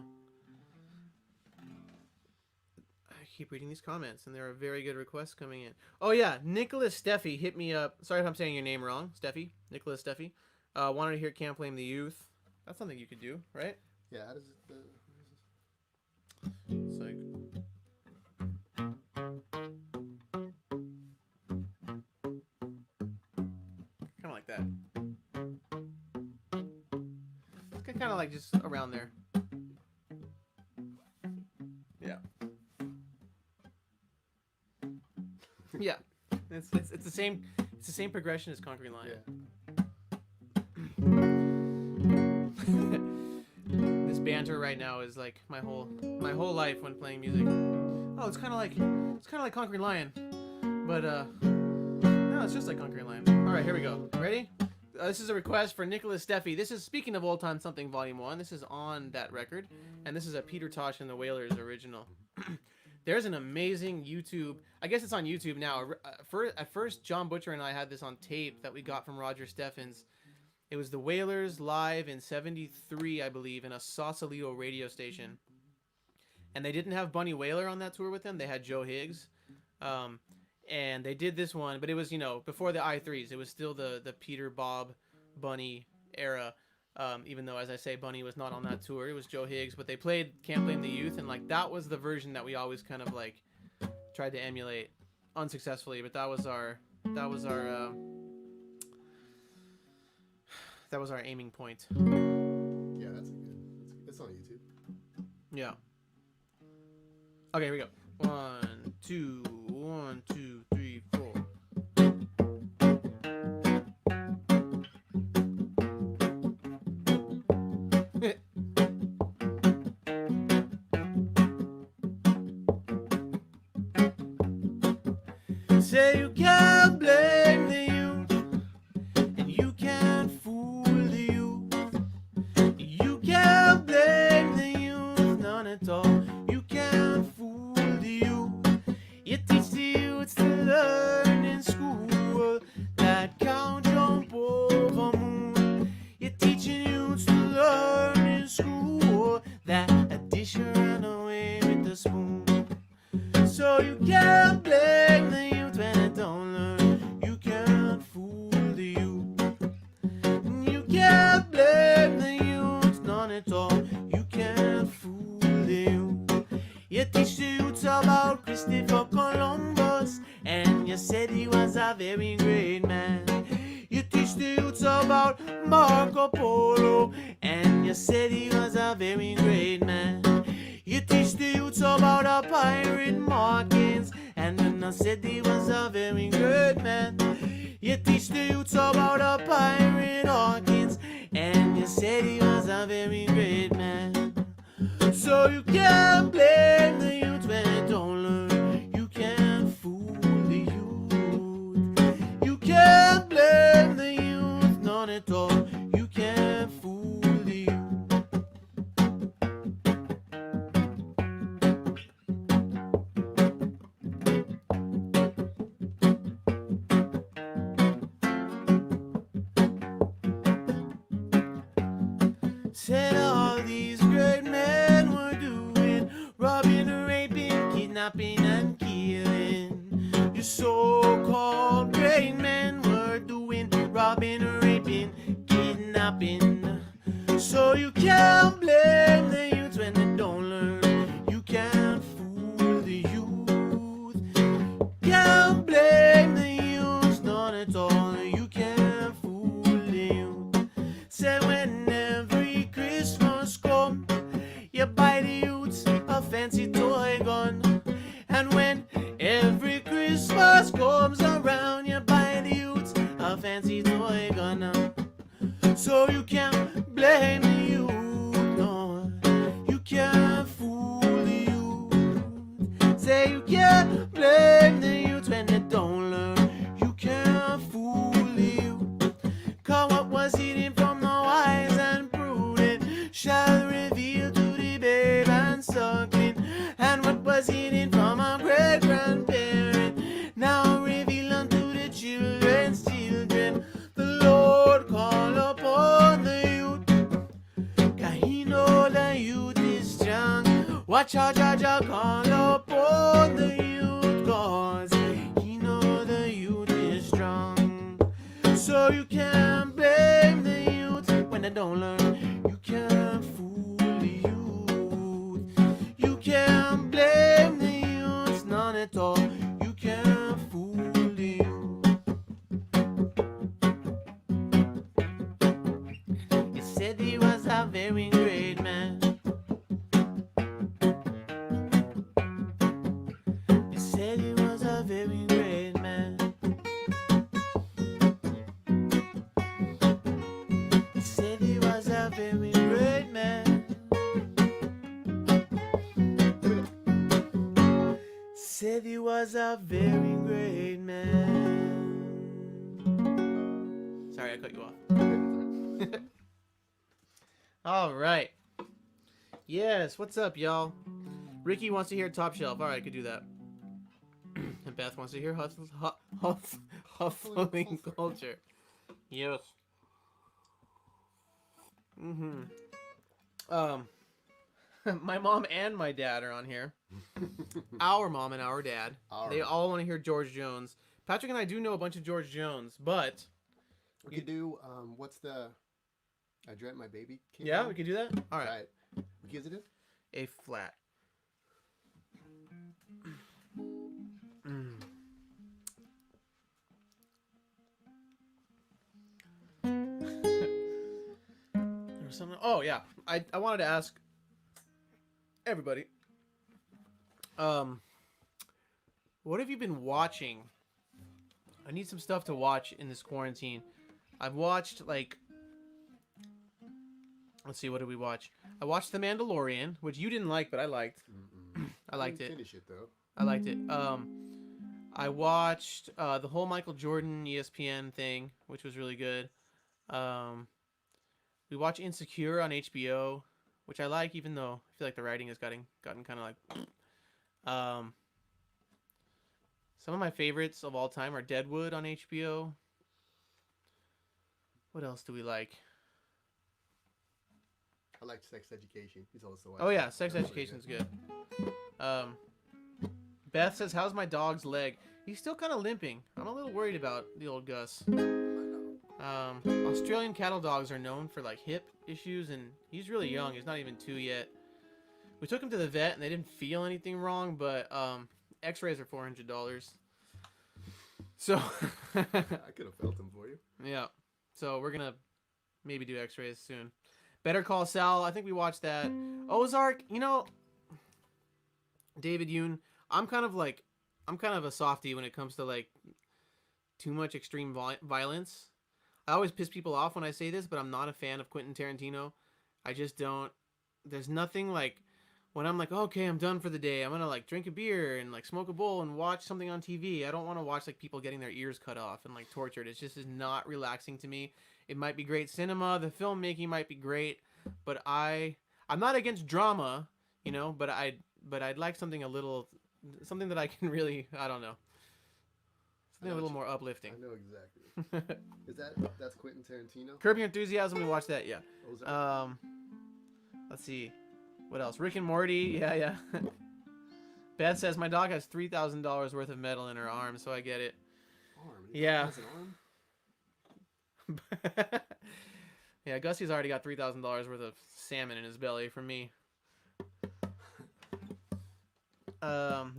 keep reading these comments, and there are very good requests coming in. Oh yeah, Nicholas Steffi hit me up. Sorry if I'm saying your name wrong, Steffi. Nicholas Steffi. Wanted to hear "Can't Blame the Youth." That's something you could do, right? Yeah. How does it? It's like. Kind of like that. It's kind of like just around there. Yeah. Yeah. It's the same. It's the same progression as Concrete Lion. Yeah. This banter right now is like my whole life when playing music. Oh, it's kind of like Concrete Lion, but no, it's just like Concrete Lion. All right, here we go. Ready? This is a request for Nicholas Steffi. This is, speaking of Old Time Something Volume 1. This is on that record, and this is a Peter Tosh and the Wailers original. There's an amazing YouTube. I guess it's on YouTube now. At first, John Butcher and I had this on tape that we got from Roger Steffens. It was the Wailers live in '73, I believe, in a Sausalito radio station. And they didn't have Bunny Wailer on that tour with them. They had Joe Higgs. And they did this one, but it was, you know, before the I3s. It was still the Peter, Bob, Bunny era. Even though, as I say, Bunny was not on that tour. It was Joe Higgs. But they played Can't Blame the Youth. And, like, that was the version that we always kind of, like, tried to emulate unsuccessfully. But that was our aiming point. Yeah, that's good. It's on YouTube. Yeah. Okay, here we go. 1, 2, 1, 2, 3, 4. Say you can't blame the youth, and you can't fool the youth. You can't blame the youth, none at all. You can't fool the youth. You teach the youths to learn in school that count, jump over moon. You're teaching youths to learn in school that addition ran away with the spoon. So you can't blame the youth when they don't learn. You can't fool the youth. You can't blame the youth, none at all. You can't fool the youth. about Christopher Columbus, and you said he was a very great man. You teach the youths about Marco Polo, and you said he was a very great man. You teach the youths about a pirate Markins, and then I said he was a very great man. You teach the youths about a pirate Hawkins, and you said he was a very great man. So you can't blame the youth when they don't learn. You can't fool the youth. You can't blame the youth, none at all. You can't fool the youth. Said all these great men were doing robbing, raping, kidnapping, and killing. Your so-called great men were doing robbing, raping, kidnapping. So you can't blame the youth when they don't learn. You can't fool the youth. Can't blame the youth, none at all. You can't fool the youth. Say when every Christmas come, you buy the youths a fancy toy gun. And when every Christmas comes around, you buy the youths a fancy toy gun. So you can't blame the youth, no. You can't fool the youth. Say you can't blame the youth when they don't learn. You can't fool the youth. Cause what was hidden from the wise and prudent shall reveal to the babe and suckling. And what was hidden from a great grandparent now reveal unto the children's children. The Lord call upon the youth, cause he know the youth is strong. Watch out, Jaja call upon the youth, cause he know the youth is strong. So you can't blame the youth when they don't learn. You can't fool the youth. You can't blame the youth, none at all. You can't fool the youth. You said he was a very great man. You said he was a very great man. You said he was a very great man. Said he was a very great man. Sorry, I cut you off. All right. Yes, what's up, y'all? Ricky wants to hear Top Shelf. All right, I could do that. And Beth wants to hear Hustling Culture. Yes. My mom and my dad are on here. Our mom and our dad. They all want to hear George Jones. Patrick and I do know a bunch of George Jones, but we could do what's the I Dreamt My Baby Came yeah, Home? we could do that. All right. Right. What key is it in? A flat. There was something. Oh yeah, I wanted to ask everybody. What have you been watching? I need some stuff to watch in this quarantine. I've watched like. Let's see, what did we watch? I watched The Mandalorian, which you didn't like, but I liked. I liked it. Finish it though. I liked it. I watched the whole Michael Jordan ESPN thing, which was really good. We watched Insecure on HBO, which I like, even though I feel like the writing has gotten kind of like. Some of my favorites of all time are Deadwood on HBO. What else do we like? I like Sex Education. He's also. Oh yeah, Sex Education's good. Beth says, "How's my dog's leg? He's still kind of limping. I'm a little worried about the old Gus." Australian cattle dogs are known for like hip issues, and he's really young. He's not even 2 yet. We took him to the vet, and they didn't feel anything wrong, but X-rays are $400. So I could have felt them for you. yeah. So we're gonna maybe do X-rays soon. Better Call Saul. I think we watched that. Ozark. You know, David Yoon. I'm kind of a softie when it comes to like too much extreme violence. I always piss people off when I say this, but I'm not a fan of Quentin Tarantino. I just don't. There's nothing like when I'm like, okay, I'm done for the day. I'm gonna like drink a beer and like smoke a bowl and watch something on TV. I don't want to watch like people getting their ears cut off and like tortured. It's just is not relaxing to me. It might be great cinema. The filmmaking might be great, but I'm not against drama, you know. But I'd like something that I can really, I don't know, something a little more uplifting. I know exactly. That's Quentin Tarantino? Curb Your Enthusiasm. We watched that, yeah. Ozark. Let's see, what else? Rick and Morty. Yeah. Beth says my dog has $3,000 worth of metal in her arm, so I get it. Arm? Yeah. Has an arm? Yeah, Gussie's already got $3,000 worth of salmon in his belly from me.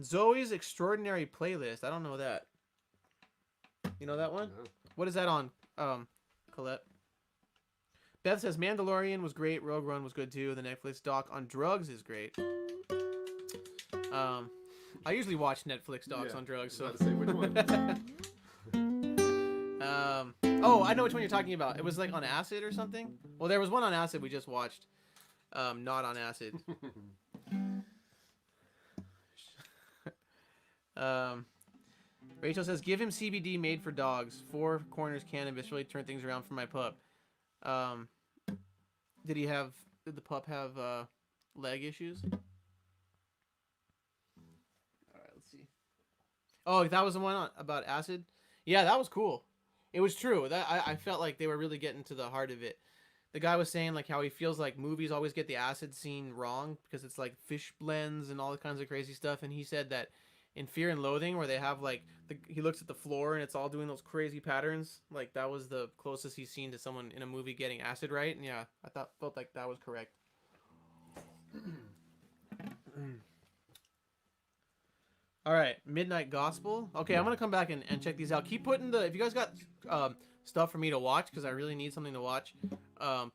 Zoe's Extraordinary Playlist. I don't know that. You know that one? No. What is that on, Colette? Beth says Mandalorian was great. Rogue One was good too. The Netflix doc on drugs is great. I usually watch Netflix docs on drugs. So. I was about to say, which one? Oh, I know which one you're talking about. It was like on acid or something. Well, there was one on acid we just watched. Not on acid. Rachel says, give him CBD made for dogs. 4 Corners cannabis really turned things around for my pup. Did the pup have leg issues? All right, let's see. Oh, that was the one about acid? Yeah, that was cool. It was true. That I felt like they were really getting to the heart of it. The guy was saying like how he feels like movies always get the acid scene wrong because it's like fish blends and all the kinds of crazy stuff. And he said that in Fear and Loathing, where they have like he looks at the floor and it's all doing those crazy patterns, like that was the closest he's seen to someone in a movie getting acid right. And yeah, felt like that was correct. All right, Midnight Gospel. Okay, I'm gonna come back and check these out. Keep putting if you guys got stuff for me to watch, because I really need something to watch.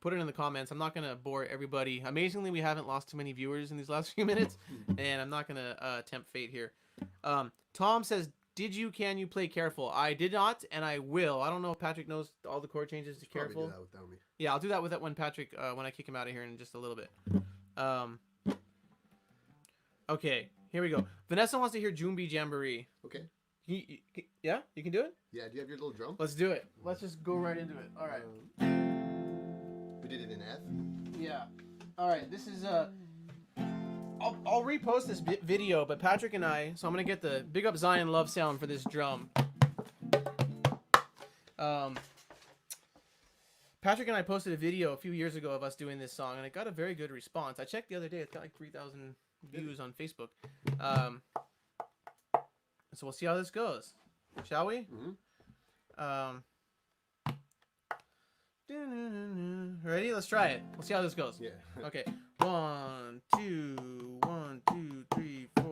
Put it in the comments. I'm not gonna bore everybody. Amazingly, we haven't lost too many viewers in these last few minutes, and I'm not gonna tempt fate here. Tom says, can you play Careful? I did not, and I will. I don't know if Patrick knows all the chord changes to Careful. Do that without me. Yeah, I'll do that with that when Patrick when I kick him out of here in just a little bit. Okay, here we go. Vanessa wants to hear Jumbi Jamboree. Okay. Yeah, you can do it? Yeah, do you have your little drum? Let's do it. Let's just go right into it. All right. We did it in F? Yeah. All right, this is I'll repost this video, but Patrick and I, so I'm going to get the Big Up Zion love sound for this drum. Patrick and I posted a video a few years ago of us doing this song, and it got a very good response. I checked the other day, it's got like 3,000 views on Facebook. So we'll see how this goes, shall we? Ready? Let's try it. We'll see how this goes. Yeah. Okay. 1, 2, 1, 2, 3, 4.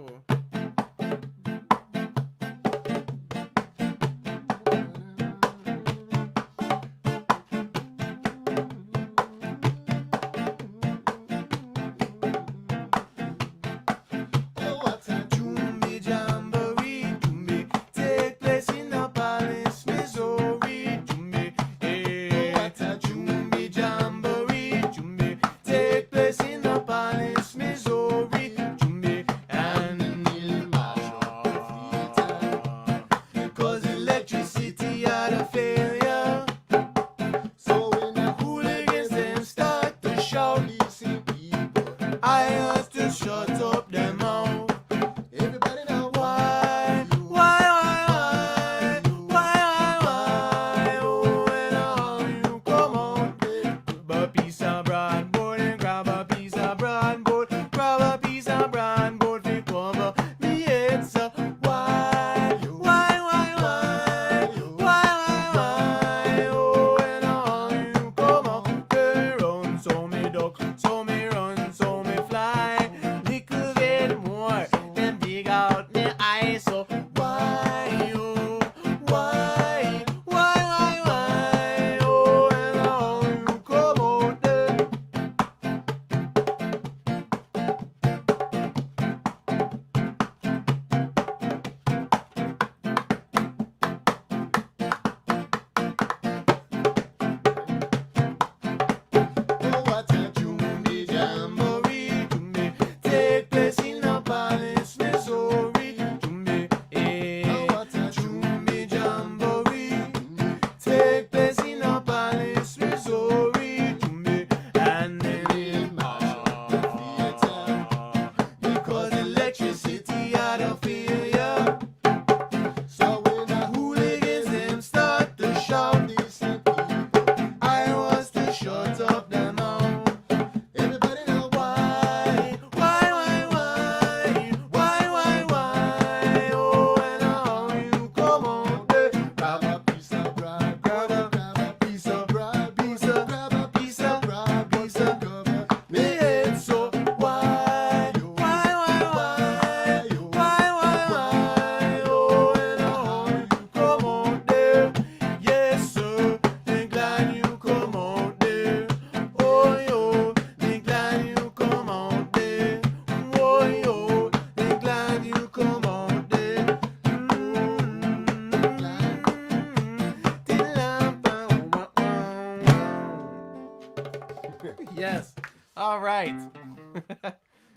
right.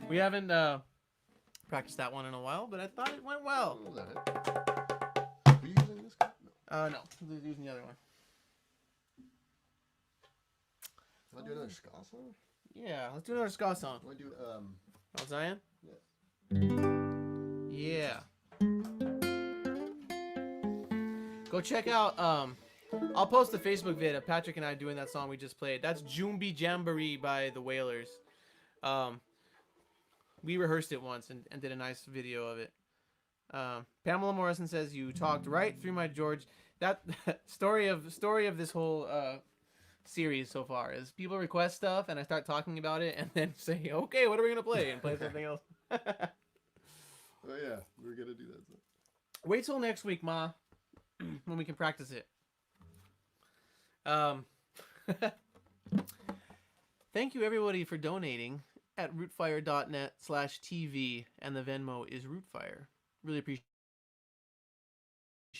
We haven't practiced that one in a while, but I thought it went well. What was that? Are you using this guy? No. No, we're using the other one. Want to do another ska song? Yeah, let's do another ska song. Want to do Mount Zion? Yes. Yeah. Go check out. I'll post the Facebook vid of Patrick and I doing that song we just played. That's Jumbi Jamboree by the Wailers. We rehearsed it once and did a nice video of it. Pamela Morrison says you talked right through my George. That story of this whole series so far is people request stuff and I start talking about it and then say, okay, what are we gonna play, and play something else. Oh yeah, we're gonna do that. Wait till next week, Ma, when we can practice it. Thank you everybody for donating at rootfire.net/TV, and the Venmo is Rootfire. Really appreciate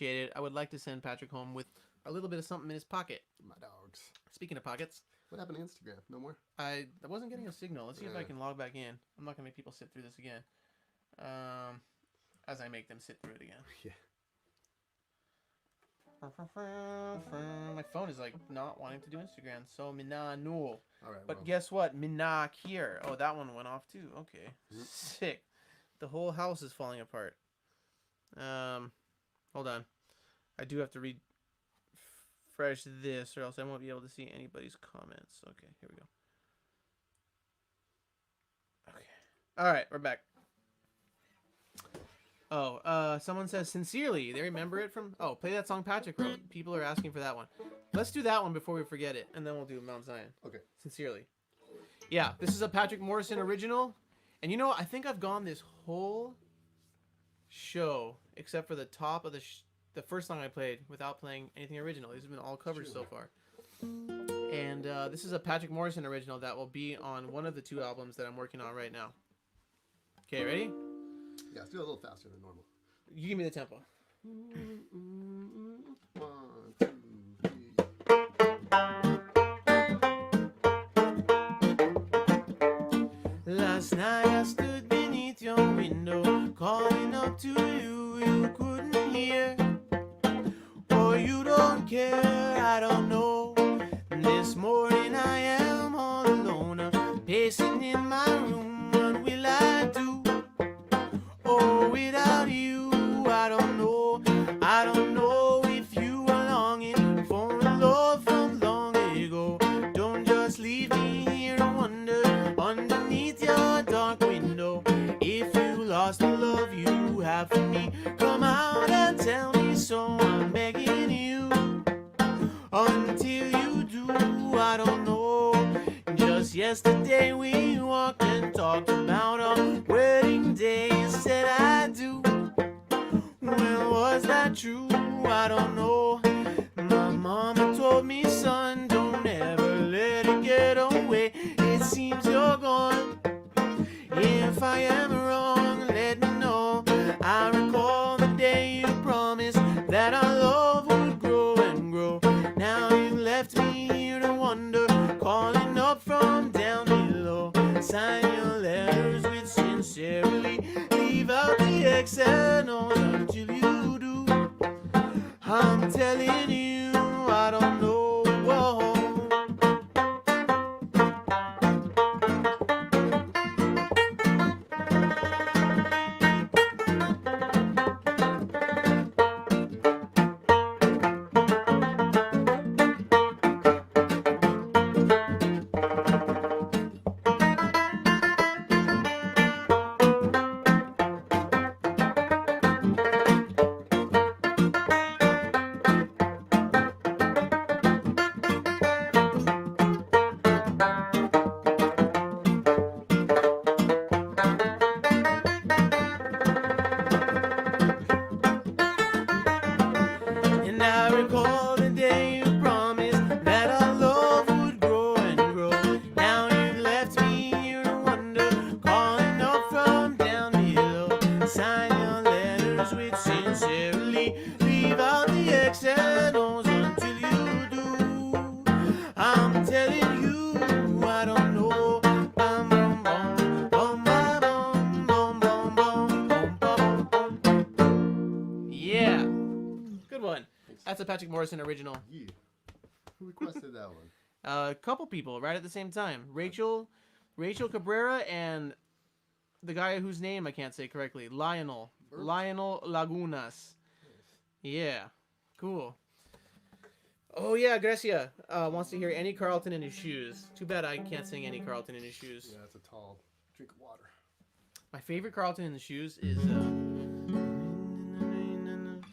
it. I would like to send Patrick home with a little bit of something in his pocket. My dogs. Speaking of pockets, What happened to Instagram? No more? I wasn't getting a signal. Let's see if I Yeah. can log back in. I'm not gonna make people sit through this again. As I make them sit through it again. Yeah. My phone is like not wanting to do Instagram, so Mina no. All right. But well, guess what? Mina here. Oh, that one went off too. Okay, Mhm. sick. The whole house is falling apart. Hold on. I do have to refresh this, or else I won't be able to see anybody's comments. Okay, here we go. Okay. All right, we're back. Oh, someone says sincerely. They remember it from. Oh, play that song Patrick wrote. People are asking for that one. Let's do that one before we forget it, and then we'll do Mount Zion. Okay. Sincerely. Yeah, this is a Patrick Morrison original, and you know I think I've gone this whole show except for the top of the first song I played without playing anything original. These have been all covers so far. And this is a Patrick Morrison original that will be on one of the two albums that I'm working on right now. Okay, ready? Yeah, let's do it a little faster than normal. You give me the tempo. 1, 2, 3. Last night I stood beneath your window, calling up to you, you couldn't hear. Or you don't care, I don't know. This morning I am all alone, pacing in my room, what will I do? Oh, without you, I don't know. I don't know if you are longing for a love from long ago. Don't just leave me here to wonder underneath your dark window. If you lost the love you have for me, come out and tell me so. I'm begging you. Until you do, I don't know. Just yesterday we walked and talked about our wedding day. You said I do. Well, was that true? I don't know. My mama told me, son, don't ever let it get away. It seems you're gone. If I am wrong, let me know. I recall the day you promised that our love would grow and grow. Now you left me here to wonder, calling up from down below. Sign your letters with sincerely, leave out the X and O's until you do. I'm telling you, I don't know. Whoa. That's a Patrick Morrison original. Yeah. Who requested that one? A couple people right at the same time. Rachel Cabrera and the guy whose name I can't say correctly. Lionel Lagunas. Yeah. Cool. Oh yeah, Grecia wants to hear Annie Carlton in his shoes. Too bad I can't sing Annie Carlton in his shoes. Yeah, that's a tall drink of water. My favorite Carlton in the shoes is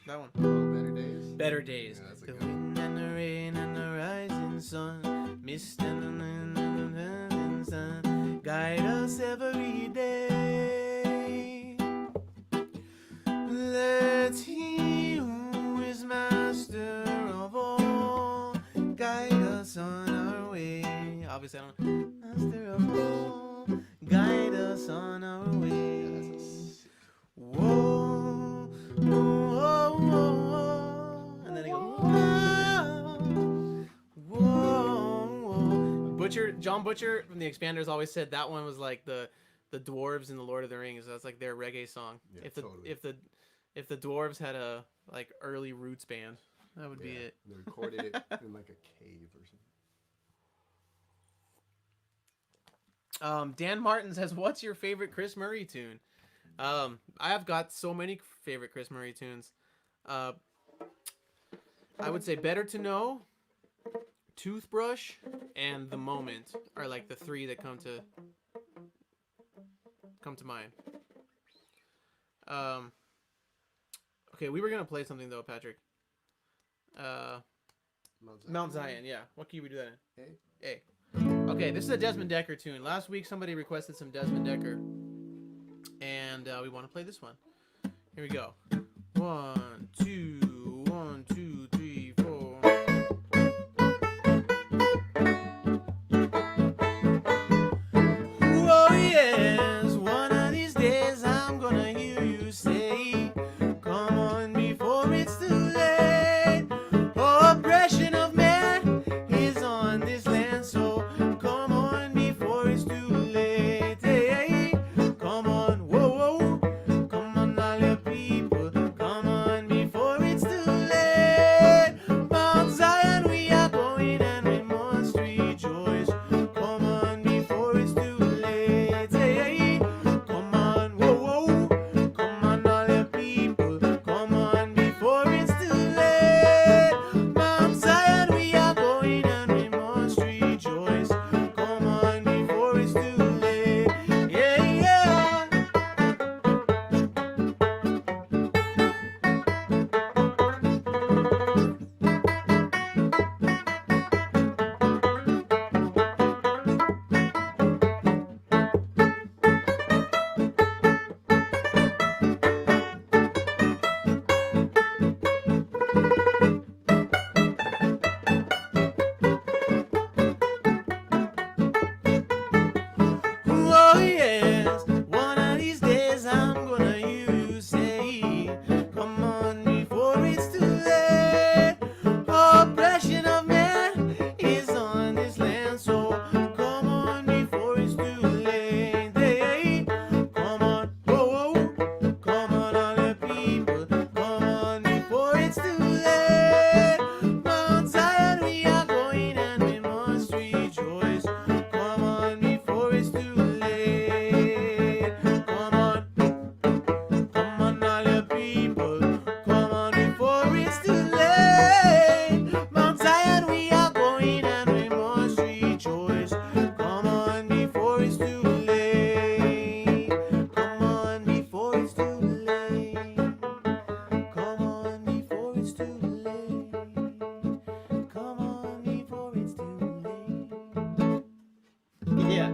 that one. Oh, Better Days. Better Days. Yeah, that's a The good one. wind and the rain and the rising sun, mist and the sun, guide us every day. Let he who is master of all guide us on our way. Obviously, I don't. Master of all, guide us on our way. Whoa, whoa, whoa, whoa. And then they go, whoa, whoa. John Butcher from the Expanders always said that one was like the dwarves in the Lord of the Rings. That's like their reggae song. Yeah, totally. If the dwarves had a like early roots band, that would be it. They recorded it in like a cave or something. Dan Martin says, "What's your favorite Chris Murray tune?" I have got so many favorite Chris Murray tunes. I would say "Better to Know," "Toothbrush," and "The Moment" are like the three that come to mind. Okay, we were gonna play something though, Patrick. Mount Zion, yeah. What key we do that in? A. Okay, this is a Desmond Decker tune. Last week somebody requested some Desmond Decker, and we want to play this one. Here we go. 1, 2, 1, 2, 3, 4. Oh yes, one of these days I'm gonna hear you say, "Come on before it's too late." Oppression of man is on this land, so come on before it's too late. Hey, come on, whoa, whoa, come on, all your people, come on before it's too late. Mount Zion, we are going and we must rejoice. Come on before it's too late. Hey, come on, whoa, whoa, come on, all your people, come on before it's too late. Mount Zion, we are going and we must rejoice. Come on before it's too late. Yeah, yeah. Oh yes, one of these days I'm gonna hear you say, "Come on before it's too late." Oppression of man is on this land, so come on before it's too late. Hey, come on, whoa, whoa, come on, all the people, come on before it's too late. Mount Zion, we are going and we must rejoice. Come on before it's too late. Come on, all your people, come on before it's too late. Mount Zion, we are going and we must rejoice. Come on before it's too late. Come on before it's too late. Come on before it's too late. Come on before it's too late. Yeah.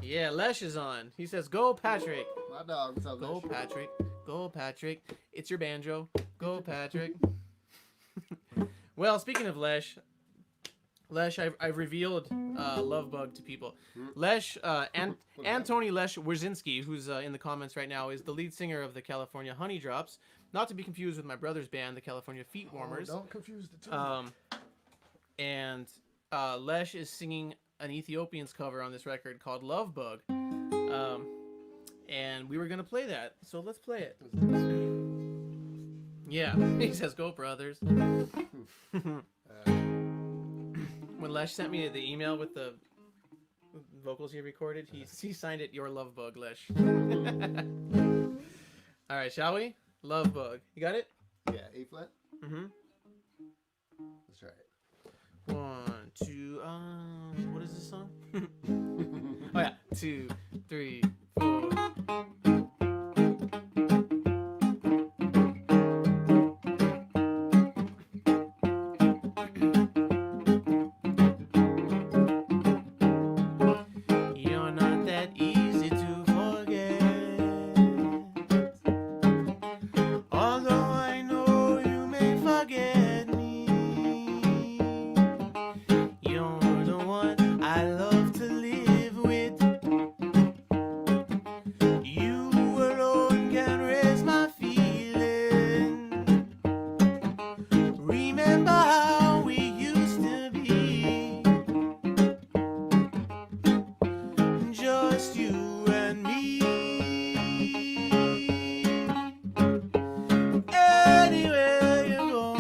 Yeah, Lesh is on. He says, "Go, Patrick. My dog. What's up, Go, Lesh? Patrick. Go, Patrick. It's your banjo. Go, Patrick." Well, speaking of Lesh, I've revealed Love Bug to people. Lesh, Antoni Lesh Wierzinski, who's in the comments right now, is the lead singer of the California Honey Drops. Not to be confused with my brother's band, the California Feet Warmers. Don't confuse the two. And Lesh is singing an Ethiopian's cover on this record called Love Bug. And we were going to play that, so let's play it. Yeah, he says, "Go, brothers." When Lesh sent me the email with the vocals he recorded, he signed it "Your Love Bug," Lesh. All right, shall we? Love Bug. You got it? Yeah, A flat. Mm-hmm. Let's try it. 1, 2. What is this song? Oh yeah, 2, 3, 4. You're not that easy to forget. Although I know you may forget me, you're the one I love to live with. You alone can raise my feeling. Remember how we used to be, just you and me. Anywhere you go,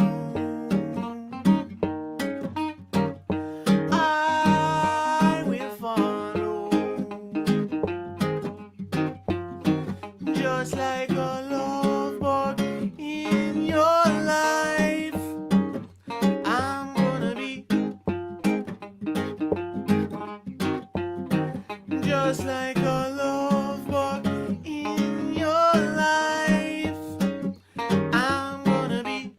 I will follow. Just like a love bug in your life, I'm gonna be. Just like a love bug in your life, I'm gonna be.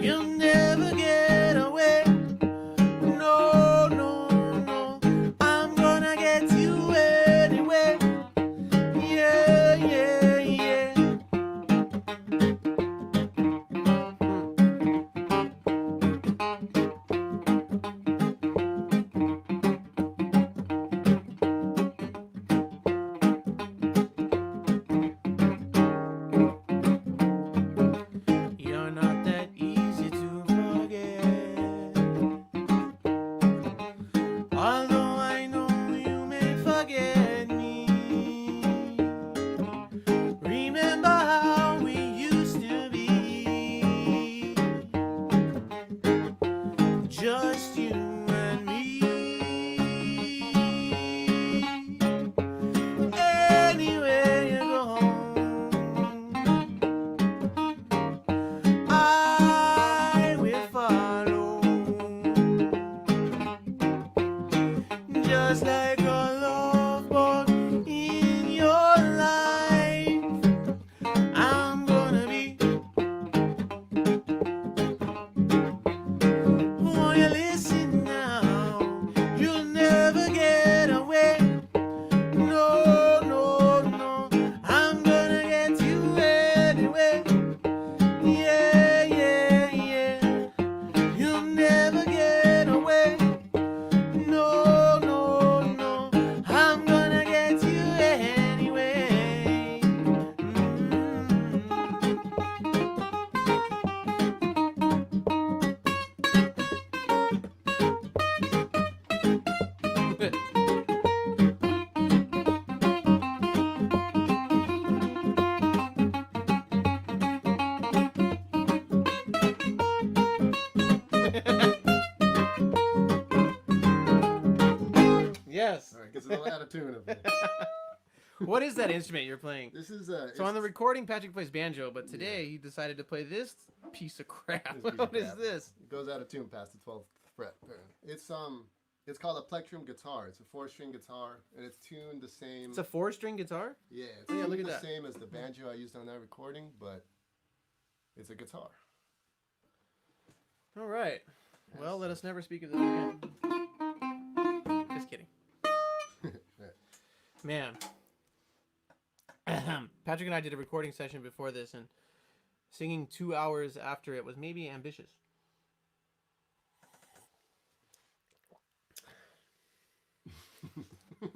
You'll never get away. No, no, no. I'm gonna get you anyway. Yeah, yeah, yeah. You're not that easy to forget. Although I know you may forget me, remember how we used to be, just you and me. Anywhere you go, I will follow. Just like a love bug in your life, I'm gonna be. Won't you listen now? You'll never get away. No, no, no. I'm gonna get you anyway. Yeah, yeah, yeah. You'll never get away. No, no, no. I'm gonna get you anyway. Yes. All right, gets a little out of tune of it. What is that instrument you're playing? This is So on the recording, Patrick plays banjo, but today he decided to play this piece of crap. What is this? It goes out of tune past the 12th fret. It's called a plectrum guitar. It's a 4-string guitar, and it's tuned the same. It's a 4-string guitar? Yeah, it's Oh, yeah, tuned look at the that. same as the banjo I used on that recording, but it's a guitar. All right. Well, let us never speak of this again. Just kidding. Man. Patrick and I did a recording session before this, and singing 2 hours after it was maybe ambitious. All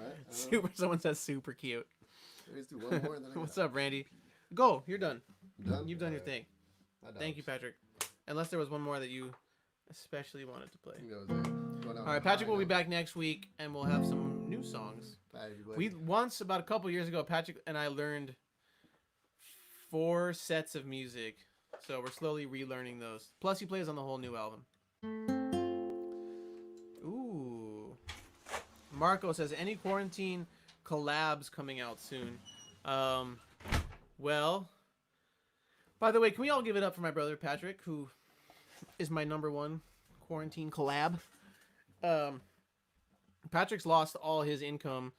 right. Super. Someone says super cute. Let's do one more. And then What's up, Randy? Go. You're done. Done? You've done your Alright. thing. I don't. Thank you, Patrick. Unless there was one more that you especially wanted to play. You know, All right, Patrick will be back next week, and we'll have some new songs. We once, about a couple years ago, Patrick and I learned 4 sets of music, so we're slowly relearning those. Plus, he plays on the whole new album. Ooh. Marco says, any quarantine collabs coming out soon? Well, by the way, can we all give it up for my brother Patrick, who is my #1 quarantine collab? Patrick's lost all his income.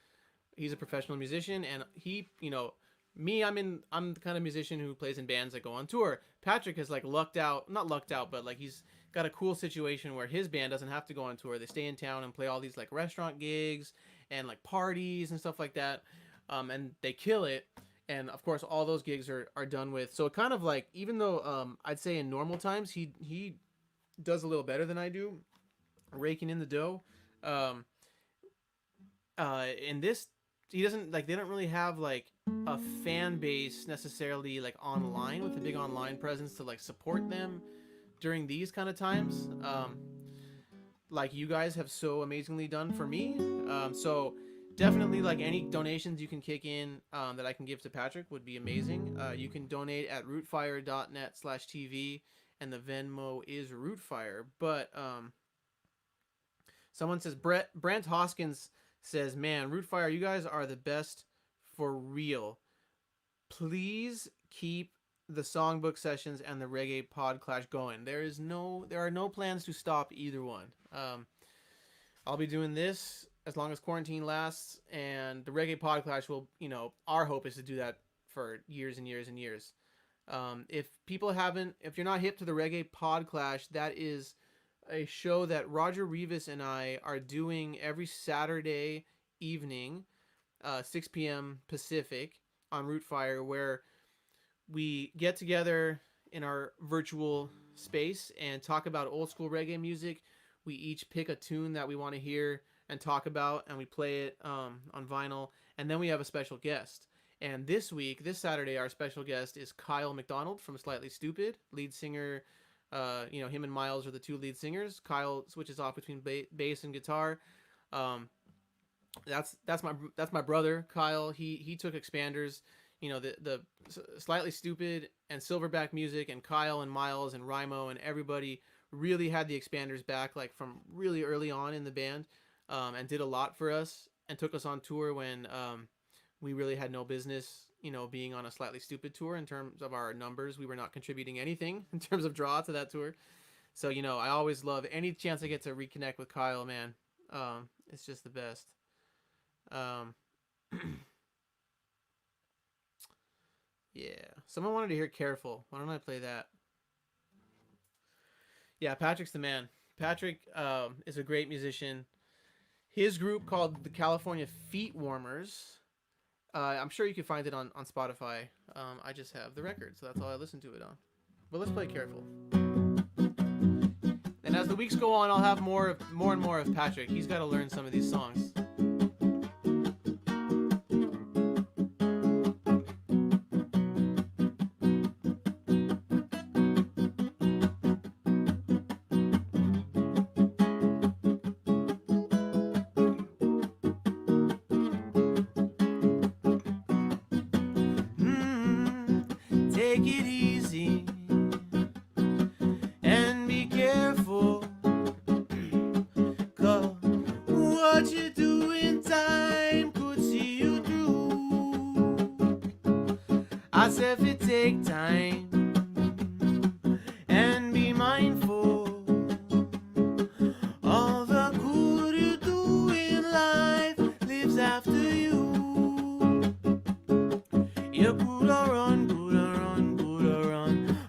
He's a professional musician, and he, you know, me, I'm the kind of musician who plays in bands that go on tour. Patrick has like not lucked out, but like he's got a cool situation where his band doesn't have to go on tour. They stay in town and play all these like restaurant gigs and like parties and stuff like that. And they kill it. And of course, all those gigs are done with. So it kind of like, even though I'd say in normal times he does a little better than I do, raking in the dough. In this, he doesn't like. They don't really have like a fan base necessarily like online with a big online presence to like support them during these kind of times. Like you guys have so amazingly done for me. So definitely like any donations you can kick in that I can give to Patrick would be amazing. You can donate at rootfire.net/TV, and the Venmo is Rootfire. But someone says, Brent Hoskins says, man, Rootfire, you guys are the best for real. Please keep the Songbook Sessions and the Reggae Pod Clash going. There are no plans to stop either one. I'll be doing this as long as quarantine lasts, and the Reggae Pod Clash will, you know, our hope is to do that for years and years and years. If you're not hip to the Reggae Pod Clash, that is a show that Roger Rivas and I are doing every Saturday evening, 6 p.m. Pacific on Rootfire, where we get together in our virtual space and talk about old school reggae music. We each pick a tune that we want to hear and talk about, and we play it on vinyl, and then we have a special guest. And this Saturday, our special guest is Kyle McDonald from Slightly Stupid, lead singer. Him and Miles are the 2 lead singers. Kyle switches off between bass and guitar. That's my brother Kyle. He took Expanders, you know, the Slightly Stupid and Silverback Music, and Kyle and Miles and Rhymo and everybody really had the Expanders back, like from really early on in the band, and did a lot for us and took us on tour when we really had no business, you know, being on a Slightly Stupid tour. In terms of our numbers, we were not contributing anything in terms of draw to that tour. So, you know, I always love any chance I get to reconnect with Kyle, man. It's just the best. Yeah. Someone wanted to hear Careful. Why don't I play that? Yeah, Patrick's the man. Patrick is a great musician. His group called the California Feet Warmers. I'm sure you can find it on Spotify. I just have the record, so that's all I listen to it on. But let's play Careful. And as the weeks go on, I'll have more and more of Patrick. He's got to learn some of these songs. Take it easy and be careful, 'cause what you do in time could see you through. I said if it take time and be mindful, all the good you do in life lives after you. You could run,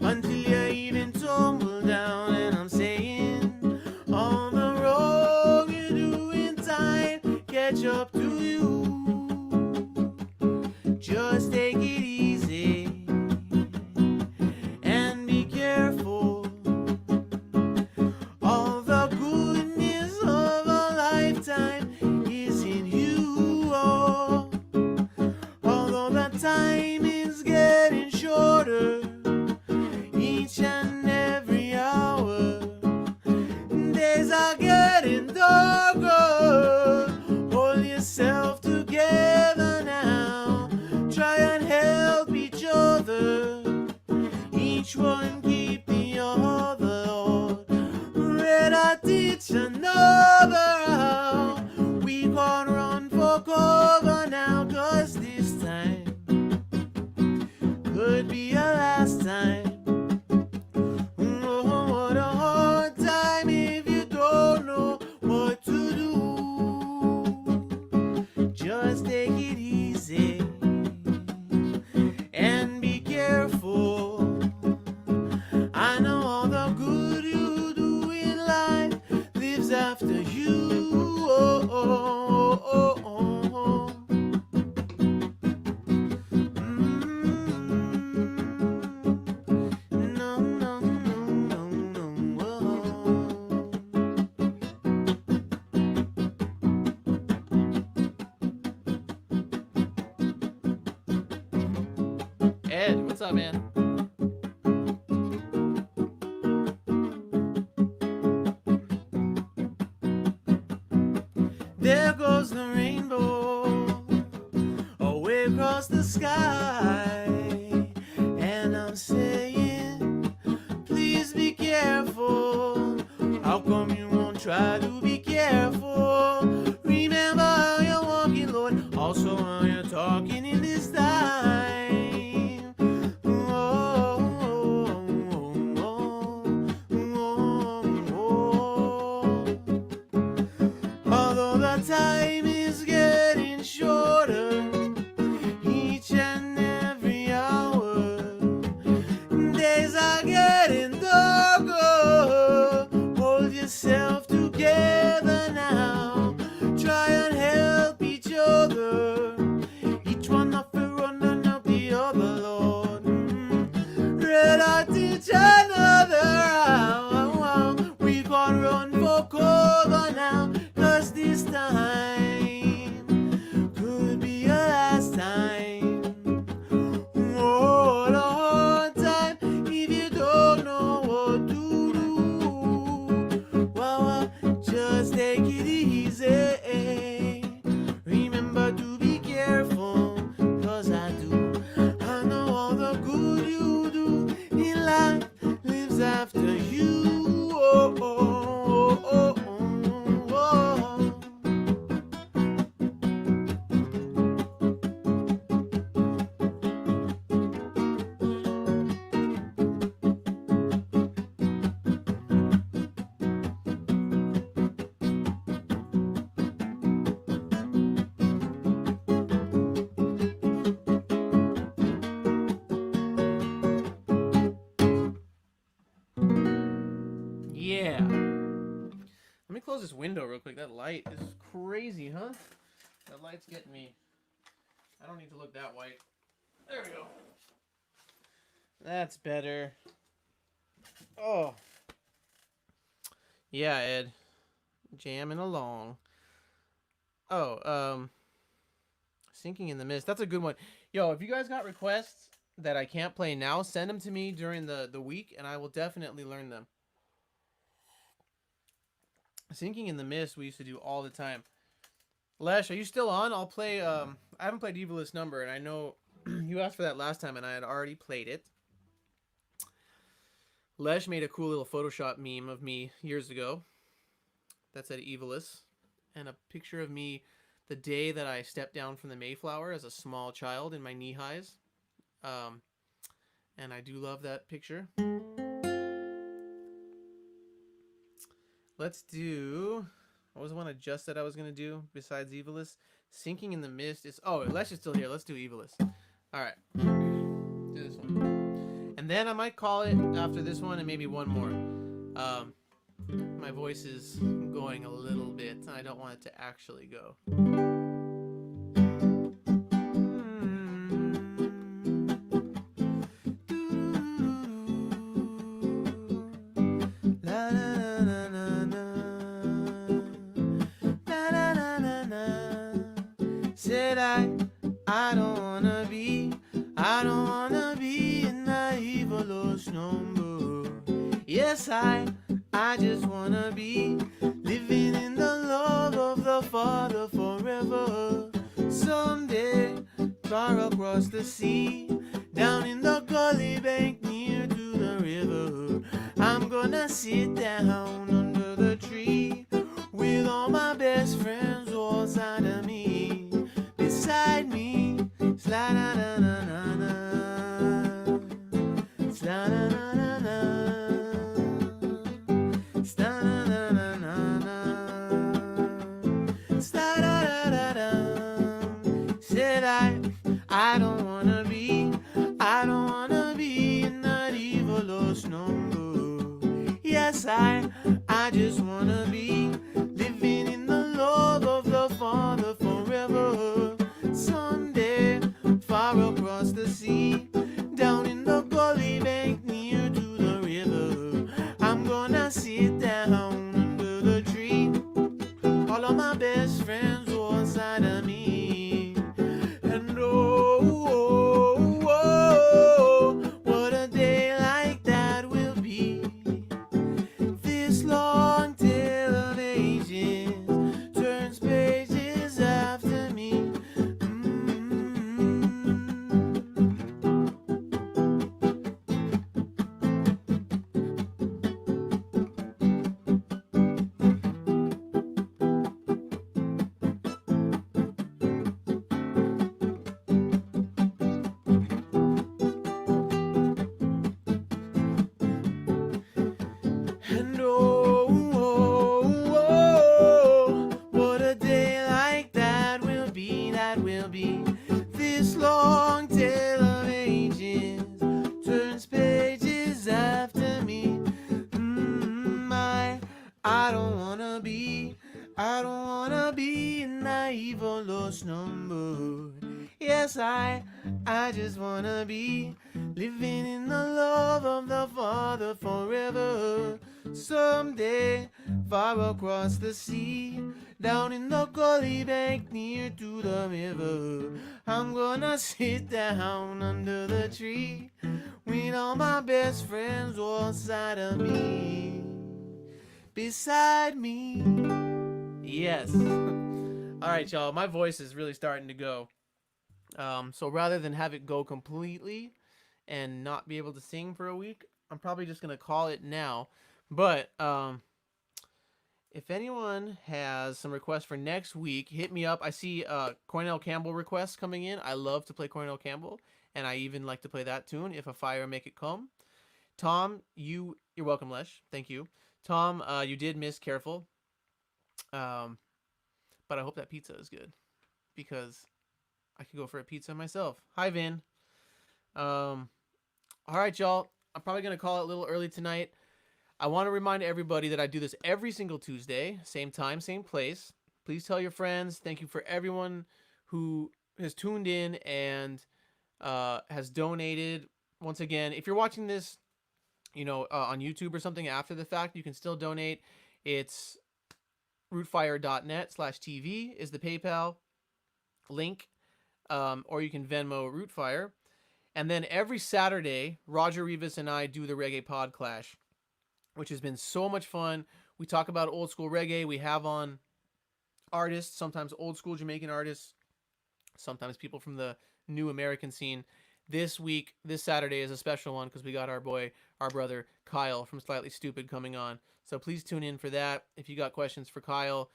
until you even tumble down. And I'm saying, all the wrong you do in time catch up to you. Just take it easy Days are getting darker. Hold yourself together now. Try and help each other. Each one keep the other, Lord. Red I teach another how. We can't run for cover now, 'cause this time could be our last time. Oh, what a hard time if you don't know what to do. Just take it easy and be careful. I know all the good you do in life lives after you. Oh, oh, oh, oh, oh. No, no, no, no, no. Ed, what's up, man? There goes the rainbow away across the sky, and I'm saying, please be careful. How come you won't try to be careful? Remember how you're walking, Lord, also how you're talking in this time. Oh, oh, oh, oh, oh, oh. Although the time is getting shorter each and every hour, days are getting darker. Hold yourself together now. Try and help each other. Each one of you running up the other, Lord. Red I teach another how. We can't run for cover now, 'cause this time could be our last time. Oh, what a hard time if you don't know what to do. Well, just take it easy. Remember to be careful, 'cause I do. I know all the good you do in life lives after you. Oh, oh, oh, oh, oh. Yeah. Let me close this window real quick. That light is crazy, huh? That light's getting me. I don't need to look that white. There we go. That's better. Oh. Yeah, Ed. Jamming along. Oh, Sinking in the Mist. That's a good one. Yo, if you guys got requests that I can't play now, send them to me during the week, and I will definitely learn them. Sinking in the Mist we used to do all the time. Lesh, are you still on? I'll play, I haven't played Evilest Number, and I know you asked for that last time, and I had already played it. Lesh made a cool little Photoshop meme of me years ago that said Evilest, and a picture of me the day that I stepped down from the Mayflower as a small child in my knee-highs. And I do love that picture. Let's do... What was the one I just said I was going to do besides Evilest? Sinking in the Mist is... Oh, Lesh is still here. Let's do Evilest. Alright. Do this one. And then I might call it after this one and maybe one more. My voice is going a little bit, and I don't want it to actually go. Said I don't wanna be in the evilest number. Yes, I just wanna be across the sea, down in the gully bank near to the river. I'm gonna sit down under the tree with all my best friends all side of me, beside me. Slide na na na na na, slide na na na na, slide na na na na na, slide da da da da. Said I don't wanna be in that evil lost number. Yes, I just wanna be living in the love of the Father forever. Someday, far across the sea, down in the gully bank near to the river, I'm gonna sit down under the tree. All of my best friends all inside of me. And what a day like that will be. This long tale of ages turns pages after me. And what a day like that will be, that will be. This long tale of ages turns pages after me. I don't wanna be in that evil lost number. Yes, I just wanna be living in the love of the Father forever. Someday, far across the sea, down in the gully bank near to the river, I'm gonna sit down under the tree with all my best friends all side of me, beside me. Yes. All right, y'all. My voice is really starting to go. So rather than have it go completely and not be able to sing for a week, I'm probably just gonna call it now. But if anyone has some requests for next week, hit me up. I see Cornell Campbell requests coming in. I love to play Cornell Campbell, and I even like to play that tune, If a Fire Make It Come. Tom, you're welcome, Lesh. Thank you. Tom, you did miss Careful. But I hope that pizza is good, because I could go for a pizza myself. Hi, Vin. All right, y'all. I'm probably going to call it a little early tonight. I want to remind everybody that I do this every single Tuesday, same time, same place. Please tell your friends. Thank you for everyone who has tuned in and has donated. Once again, if you're watching this, on YouTube or something after the fact, you can still donate. It's rootfire.net/TV is the PayPal link, or you can Venmo Rootfire. And then every Saturday, Roger Rivas and I do the Reggae Pod Clash, which has been so much fun. We talk about old school reggae. We have on artists, sometimes old school Jamaican artists, sometimes people from the new American scene. This Saturday is a special one because we got our brother Kyle from Slightly Stupid coming on. So please tune in for that. If you got questions for Kyle,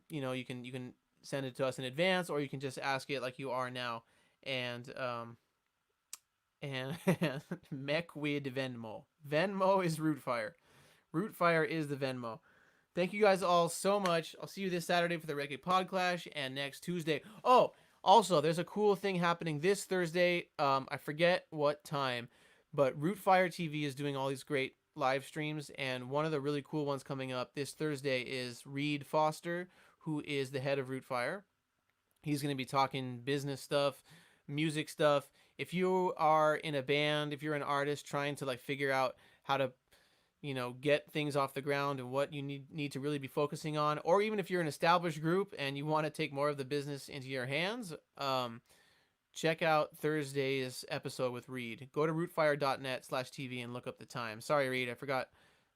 you can send it to us in advance, or you can just ask it like you are now. And Mech with Venmo. Venmo is Rootfire. Rootfire is the Venmo. Thank you guys all so much. I'll see you this Saturday for the Reggae Pod Clash, and next Tuesday. Oh, also, there's a cool thing happening this Thursday. I forget what time, but Rootfire TV is doing all these great live streams, and one of the really cool ones coming up this Thursday is Reed Foster, who is the head of Rootfire. He's going to be talking business stuff, music stuff. If you are in a band, if you're an artist trying to figure out how to get things off the ground and what you need to really be focusing on, or even if you're an established group and you want to take more of the business into your hands, check out Thursday's episode with Reed. Go to rootfire.net/TV and look up the time. Sorry, Reed, I forgot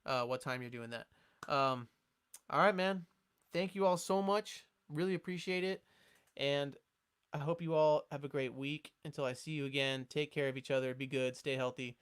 what time you're doing that. All right, man. Thank you all so much. Really appreciate it. And I hope you all have a great week. Until I see you again, take care of each other, be good, stay healthy,